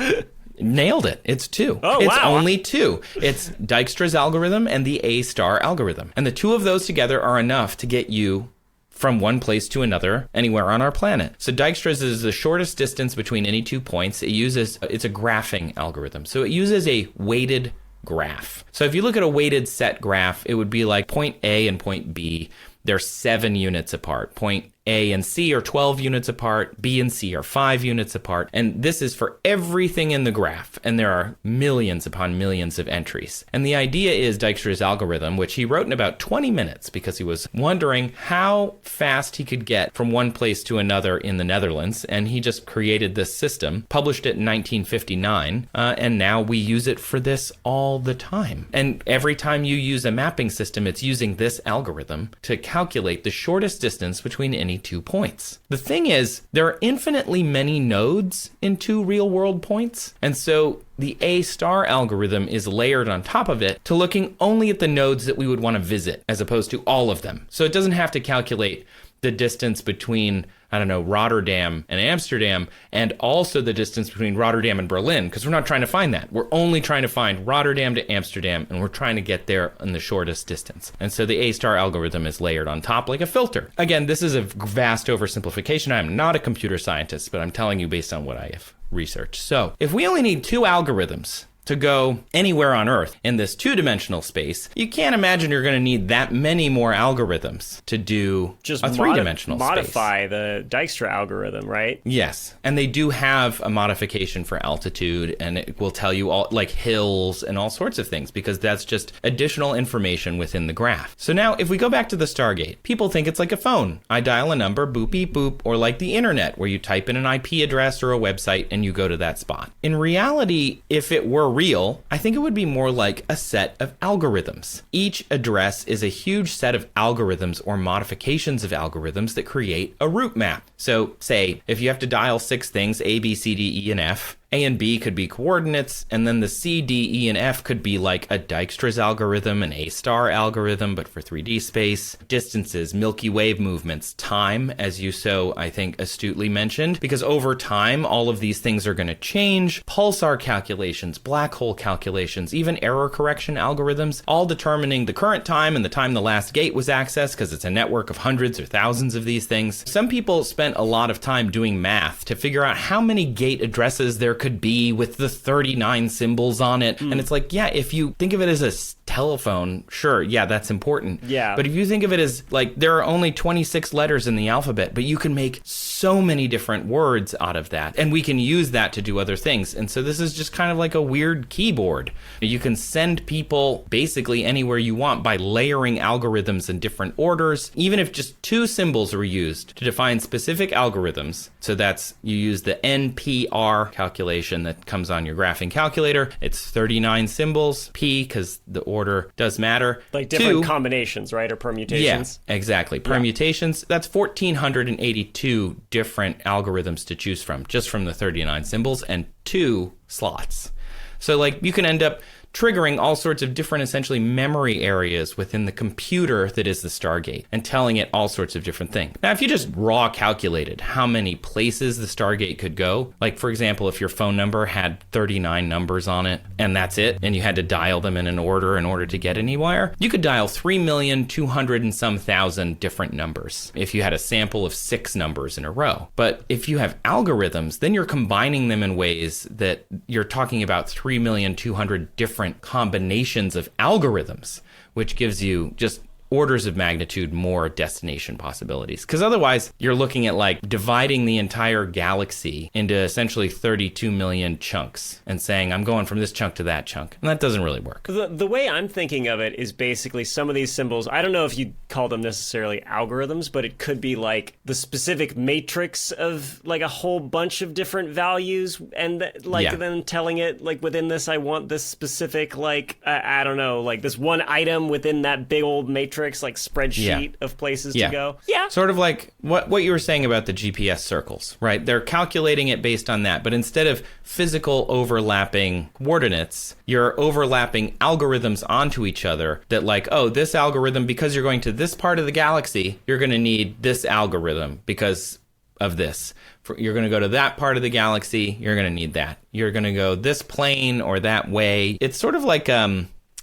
Nailed it. It's 2. Oh, it's wow. only 2. It's Dijkstra's algorithm and the A-star algorithm. And the 2 of those together are enough to get you from one place to another anywhere on our planet. So Dijkstra's is the shortest distance between any 2 points. It's a graphing algorithm. So it uses a weighted graph. So if you look at a weighted set graph, it would be like point A and point B. They're 7 units apart. Point A and C are 12 units apart. B and C are 5 units apart. And this is for everything in the graph. And there are millions upon millions of entries. And the idea is Dijkstra's algorithm, which he wrote in about 20 minutes because he was wondering how fast he could get from one place to another in the Netherlands. And he just created this system, published it in 1959. And now we use it for this all the time. And every time you use a mapping system, it's using this algorithm to calculate the shortest distance between any 2 points. The thing is, there are infinitely many nodes in 2 real-world points, and so the A-star algorithm is layered on top of it to looking only at the nodes that we would want to visit, as opposed to all of them. So it doesn't have to calculate the distance between, Rotterdam and Amsterdam, and also the distance between Rotterdam and Berlin, because we're not trying to find that. We're only trying to find Rotterdam to Amsterdam, and we're trying to get there in the shortest distance. And so the A-star algorithm is layered on top like a filter. Again, this is a vast oversimplification. I'm not a computer scientist, but I'm telling you based on what I have researched. So if we only need 2 algorithms to go anywhere on Earth in this 2-dimensional space, you can't imagine you're going to need that many more algorithms to do Just a 3-dimensional space. Modify the Dijkstra algorithm, right? Yes. And they do have a modification for altitude, and it will tell you all, like hills and all sorts of things, because that's just additional information within the graph. So now, if we go back to the Stargate, people think it's like a phone. I dial a number, boop, beep, boop, or like the internet, where you type in an IP address or a website and you go to that spot. In reality, if it were real, I think it would be more like a set of algorithms. Each address is a huge set of algorithms or modifications of algorithms that create a route map. So say, if you have to dial 6 things, A, B, C, D, E, and F, A and B could be coordinates, and then the C, D, E, and F could be like a Dijkstra's algorithm, an A-star algorithm, but for 3D space. Distances, Milky Way movements, time, as you so, I think, astutely mentioned, because over time, all of these things are going to change. Pulsar calculations, black hole calculations, even error correction algorithms, all determining the current time and the time the last gate was accessed, because it's a network of hundreds or thousands of these things. Some people spent a lot of time doing math to figure out how many gate addresses there could be with the 39 symbols on it. And it's like, yeah, if you think of it as a telephone, sure, yeah, that's important. Yeah. But if you think of it as like there are only 26 letters in the alphabet, but you can make so many different words out of that. And we can use that to do other things. And so this is just kind of like a weird keyboard. You can send people basically anywhere you want by layering algorithms in different orders, even if just 2 symbols were used to define specific algorithms. So that's, you use the NPR calculation that comes on your graphing calculator. It's 39 symbols, P, because the order does matter. Like different 2, combinations, right? Or permutations? Yeah, exactly. Permutations, that's 1,482 different algorithms to choose from, just from the 39 symbols, and 2 slots. So like you can end up triggering all sorts of different, essentially, memory areas within the computer that is the Stargate and telling it all sorts of different things. Now, if you just raw calculated how many places the Stargate could go, like, for example, if your phone number had 39 numbers on it and that's it, and you had to dial them in an order in order to get anywhere, you could dial 3,200,000 and some thousand different numbers if you had a sample of 6 numbers in a row. But if you have algorithms, then you're combining them in ways that you're talking about 3,200,000 different combinations of algorithms, which gives you just orders of magnitude more destination possibilities. Because otherwise, you're looking at like dividing the entire galaxy into essentially 32 million chunks and saying, I'm going from this chunk to that chunk. And that doesn't really work. The way I'm thinking of it is basically some of these symbols, I don't know if you'd call them necessarily algorithms, but it could be like the specific matrix of like a whole bunch of different values, and then telling it like within this, I want this specific, like, I don't know, like this one item within that big old matrix, like spreadsheet of places to go. Yeah. Sort of like what you were saying about the GPS circles, right? They're calculating it based on that, but instead of physical overlapping coordinates, you're overlapping algorithms onto each other that like, oh, this algorithm, because you're going to this part of the galaxy, you're going to need this algorithm because of this. You're going to go to that part of the galaxy, you're going to need that. You're going to go this plane or that way. It's sort of like,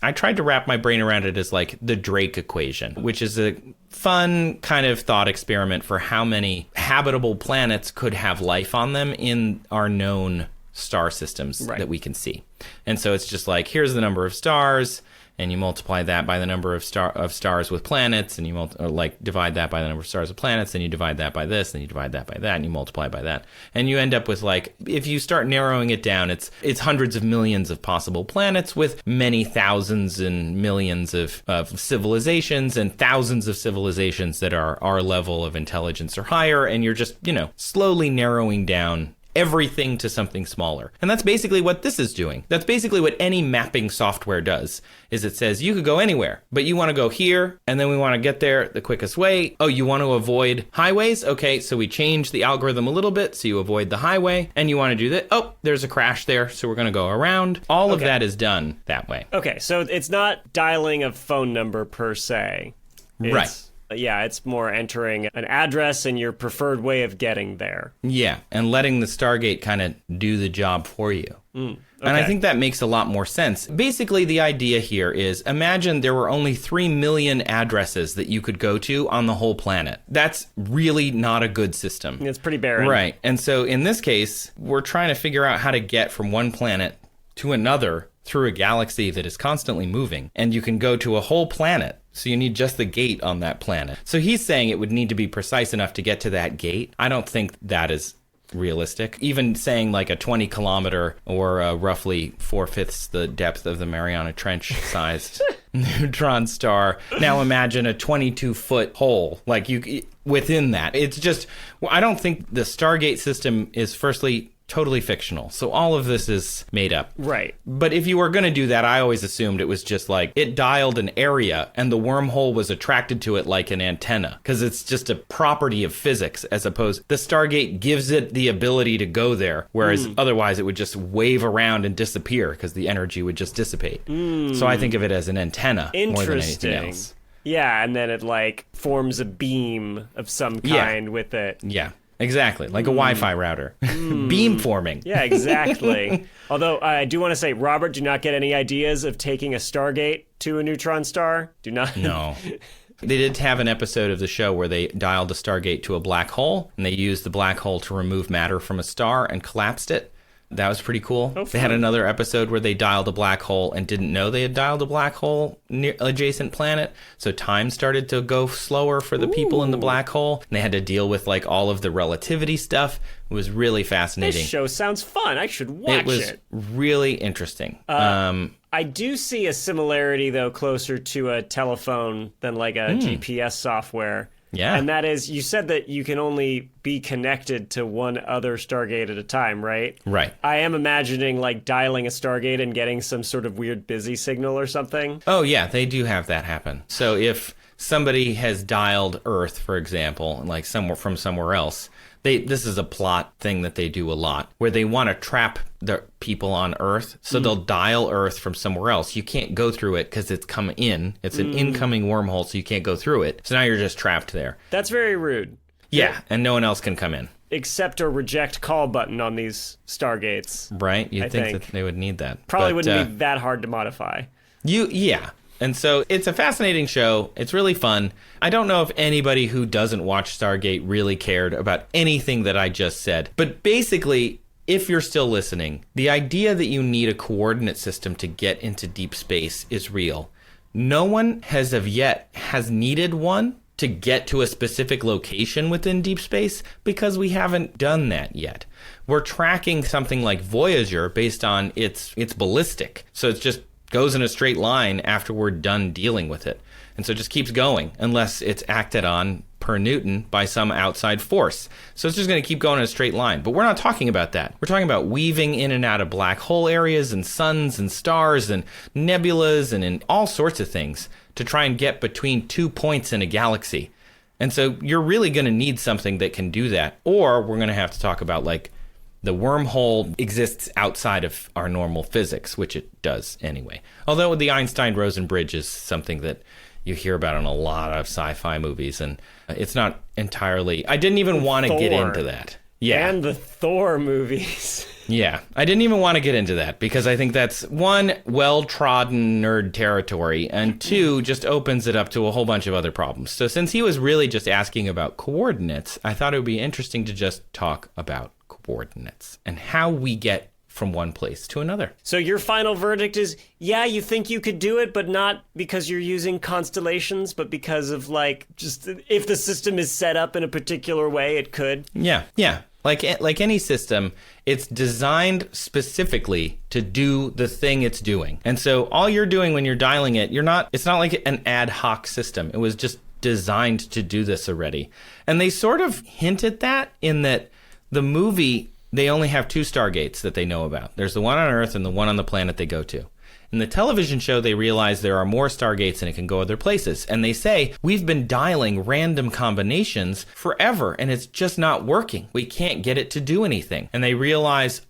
I tried to wrap my brain around it as like the Drake equation, which is a fun kind of thought experiment for how many habitable planets could have life on them in our known star systems that we can see. And so it's just like, here's the number of stars, and you multiply that by the number of stars with planets, and you divide that by the number of stars with planets, and you divide that by this, and you divide that by that, and you multiply by that. And you end up with, like, if you start narrowing it down, it's hundreds of millions of possible planets with many thousands and millions of civilizations, and thousands of civilizations that are our level of intelligence or higher, and you're just, slowly narrowing down everything to something smaller. And that's basically what this is doing. That's basically what any mapping software does, is it says you could go anywhere, but you want to go here, and then we want to get there the quickest way. Oh, you want to avoid highways? Okay, so we change the algorithm a little bit so you avoid the highway, and you want to do that. Oh, there's a crash there, so we're going to go around. All of that is done that way. Okay, so it's not dialing a phone number per se. Right. Yeah, it's more entering an address and your preferred way of getting there. Yeah, and letting the Stargate kind of do the job for you. Okay. And I think that makes a lot more sense. Basically, the idea here is, imagine there were only 3 million addresses that you could go to on the whole planet. That's really not a good system. It's pretty barren. Right. And so in this case, we're trying to figure out how to get from one planet to another through a galaxy that is constantly moving. And you can go to a whole planet. So you need just the gate on that planet. So he's saying it would need to be precise enough to get to that gate. I don't think that is realistic. Even saying like a 20 kilometer or roughly 4/5 the depth of the Mariana Trench sized neutron star. Now imagine a 22-foot hole. Like within that. It's just, I don't think the Stargate system is firstly totally fictional. So all of this is made up. Right. But if you were going to do that, I always assumed it was just like it dialed an area and the wormhole was attracted to it like an antenna, because it's just a property of physics, as opposed the Stargate gives it the ability to go there, whereas otherwise it would just wave around and disappear because the energy would just dissipate. So I think of it as an antenna more than anything else. Yeah, and then it like forms a beam of some kind with it. Yeah. Exactly, like a Wi-Fi router. Beam forming. Yeah, exactly. Although I do want to say, Robert, do not get any ideas of taking a Stargate to a neutron star. Do not. No. They did have an episode of the show where they dialed a Stargate to a black hole, and they used the black hole to remove matter from a star and collapsed it. That was pretty cool. They had another episode where they dialed a black hole and didn't know they had dialed a black hole near adjacent planet. So time started to go slower for the people in the black hole. And they had to deal with like all of the relativity stuff. It was really fascinating. This show sounds fun. I should watch it. It was really interesting. I do see a similarity, though, closer to a telephone than like a GPS software. Yeah. And that is, you said that you can only be connected to one other Stargate at a time, right? Right. I am imagining like dialing a Stargate and getting some sort of weird busy signal or something. Oh, yeah, they do have that happen. So if somebody has dialed Earth, for example, like from somewhere else, this is a plot thing that they do a lot, where they want to trap the people on Earth, so they'll dial Earth from somewhere else. You can't go through it because it's come in. It's an incoming wormhole, so you can't go through it. So now you're just trapped there. That's very rude. Yeah, and no one else can come in. Accept or reject call button on these Stargates. Right? You'd think that they would need that. Probably wouldn't be that hard to modify. Yeah. And so it's a fascinating show. It's really fun. I don't know if anybody who doesn't watch Stargate really cared about anything that I just said. But basically, if you're still listening, the idea that you need a coordinate system to get into deep space is real. No one has needed one to get to a specific location within deep space because we haven't done that yet. We're tracking something like Voyager based on its ballistic. So it's just goes in a straight line after we're done dealing with it. And so it just keeps going unless it's acted on per Newton by some outside force. So it's just going to keep going in a straight line. But we're not talking about that. We're talking about weaving in and out of black hole areas and suns and stars and nebulas and in all sorts of things to try and get between 2 points in a galaxy. And so you're really going to need something that can do that. Or we're going to have to talk about like the wormhole exists outside of our normal physics, which it does anyway. Although the Einstein-Rosen bridge is something that you hear about in a lot of sci-fi movies, and it's not entirely... I didn't even want to get into that. Yeah. And the Thor movies. Yeah, I didn't even want to get into that because I think that's, one, well-trodden nerd territory, and two, just opens it up to a whole bunch of other problems. So since he was really just asking about coordinates, I thought it would be interesting to just talk about coordinates and how we get from one place to another. So your final verdict is, yeah, you think you could do it, but not because you're using constellations, but because of like, just if the system is set up in a particular way, it could. Yeah. Like any system, it's designed specifically to do the thing it's doing. And so all you're doing when you're dialing it, it's not like an ad hoc system. It was just designed to do this already. And they sort of hint at that in that the movie, they only have 2 Stargates that they know about. There's the one on Earth and the one on the planet they go to. In the television show, they realize there are more Stargates and it can go other places. And they say, we've been dialing random combinations forever and it's just not working. We can't get it to do anything. And they realize,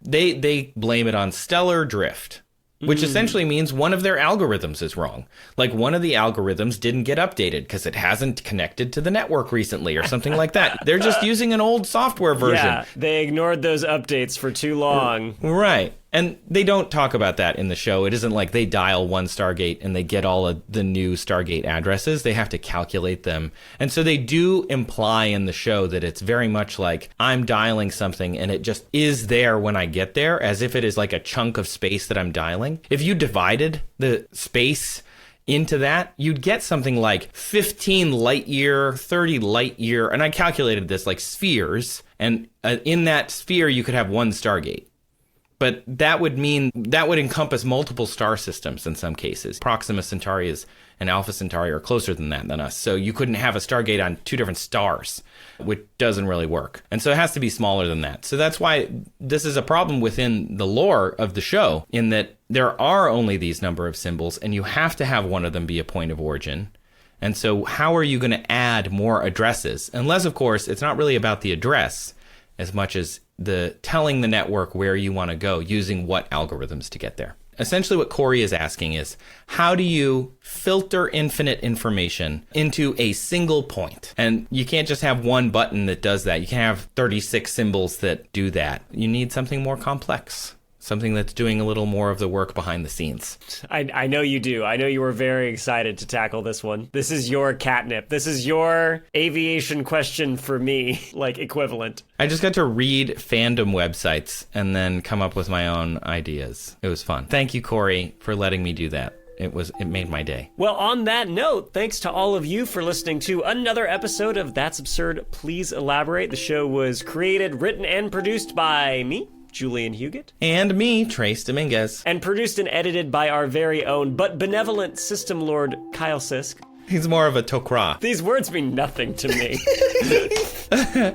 they blame it on stellar drift, which essentially means one of their algorithms is wrong. Like one of the algorithms didn't get updated because it hasn't connected to the network recently or something like that. They're just using an old software version. Yeah, they ignored those updates for too long. Right. And they don't talk about that in the show. It isn't like they dial one Stargate and they get all of the new Stargate addresses. They have to calculate them. And so they do imply in the show that it's very much like I'm dialing something and it just is there when I get there, as if it is like a chunk of space that I'm dialing. If you divided the space into that, you'd get something like 15 light year, 30 light year, and I calculated this like spheres. And in that sphere, you could have one Stargate. But that would encompass multiple star systems in some cases. Proxima Centauri and Alpha Centauri are closer than us. So you couldn't have a Stargate on 2 different stars, which doesn't really work. And so it has to be smaller than that. So that's why this is a problem within the lore of the show, in that there are only these number of symbols, and you have to have one of them be a point of origin. And so how are you going to add more addresses? Unless, of course, it's not really about the address as much as the telling the network where you want to go, using what algorithms to get there. Essentially what Corey is asking is, how do you filter infinite information into a single point? And you can't just have one button that does that. You can't have 36 symbols that do that. You need something more complex. Something that's doing a little more of the work behind the scenes. I know you do. I know you were very excited to tackle this one. This is your catnip. This is your aviation question for me, like equivalent. I just got to read fandom websites and then come up with my own ideas. It was fun. Thank you, Corey, for letting me do that. It made my day. Well, on that note, thanks to all of you for listening to another episode of That's Absurd, Please Elaborate. The show was created, written, and produced by me, Julian Huguet. And me, Trace Dominguez. And produced and edited by our very own but benevolent system lord, Kyle Sisk. He's more of a Tok'ra. These words mean nothing to me.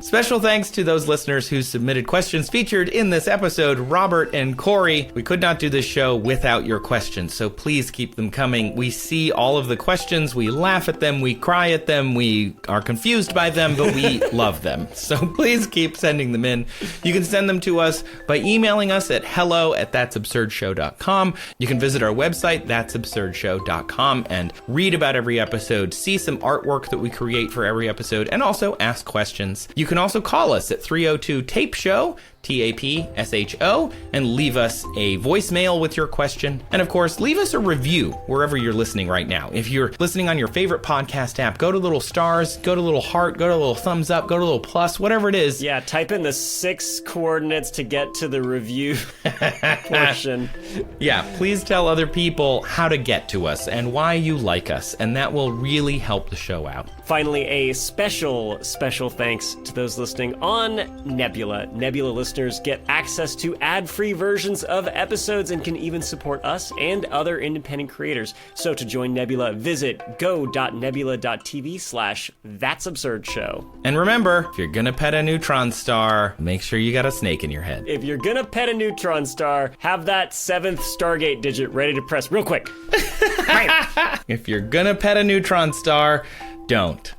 Special thanks to those listeners who submitted questions featured in this episode, Robert and Corey. We could not do this show without your questions, so please keep them coming. We see all of the questions, we laugh at them, we cry at them, we are confused by them, but we love them. So please keep sending them in. You can send them to us by emailing us at hello@that'sabsurdshow.com. You can visit our website, that'sabsurdshow.com, and read about every episode, see some artwork that we create for every episode, and also ask questions. You can also call us at 302-TAPE-SHOW, TAPSHO, and leave us a voicemail with your question. And of course, leave us a review wherever you're listening right now. If you're listening on your favorite podcast app, go to little stars, go to little heart, go to little thumbs up, go to little plus, whatever it is. Yeah, type in the 6 coordinates to get to the review portion. Yeah, please tell other people how to get to us and why you like us, and that will really help the show out. Finally, a special thanks to those listening on Nebula. Nebula listeners get access to ad-free versions of episodes and can even support us and other independent creators. So to join Nebula, visit go.nebula.tv/that'sabsurdshow. And remember, if you're gonna pet a neutron star, make sure you got a snake in your head. If you're gonna pet a neutron star, have that 7th Stargate digit ready to press real quick. If you're gonna pet a neutron star, don't.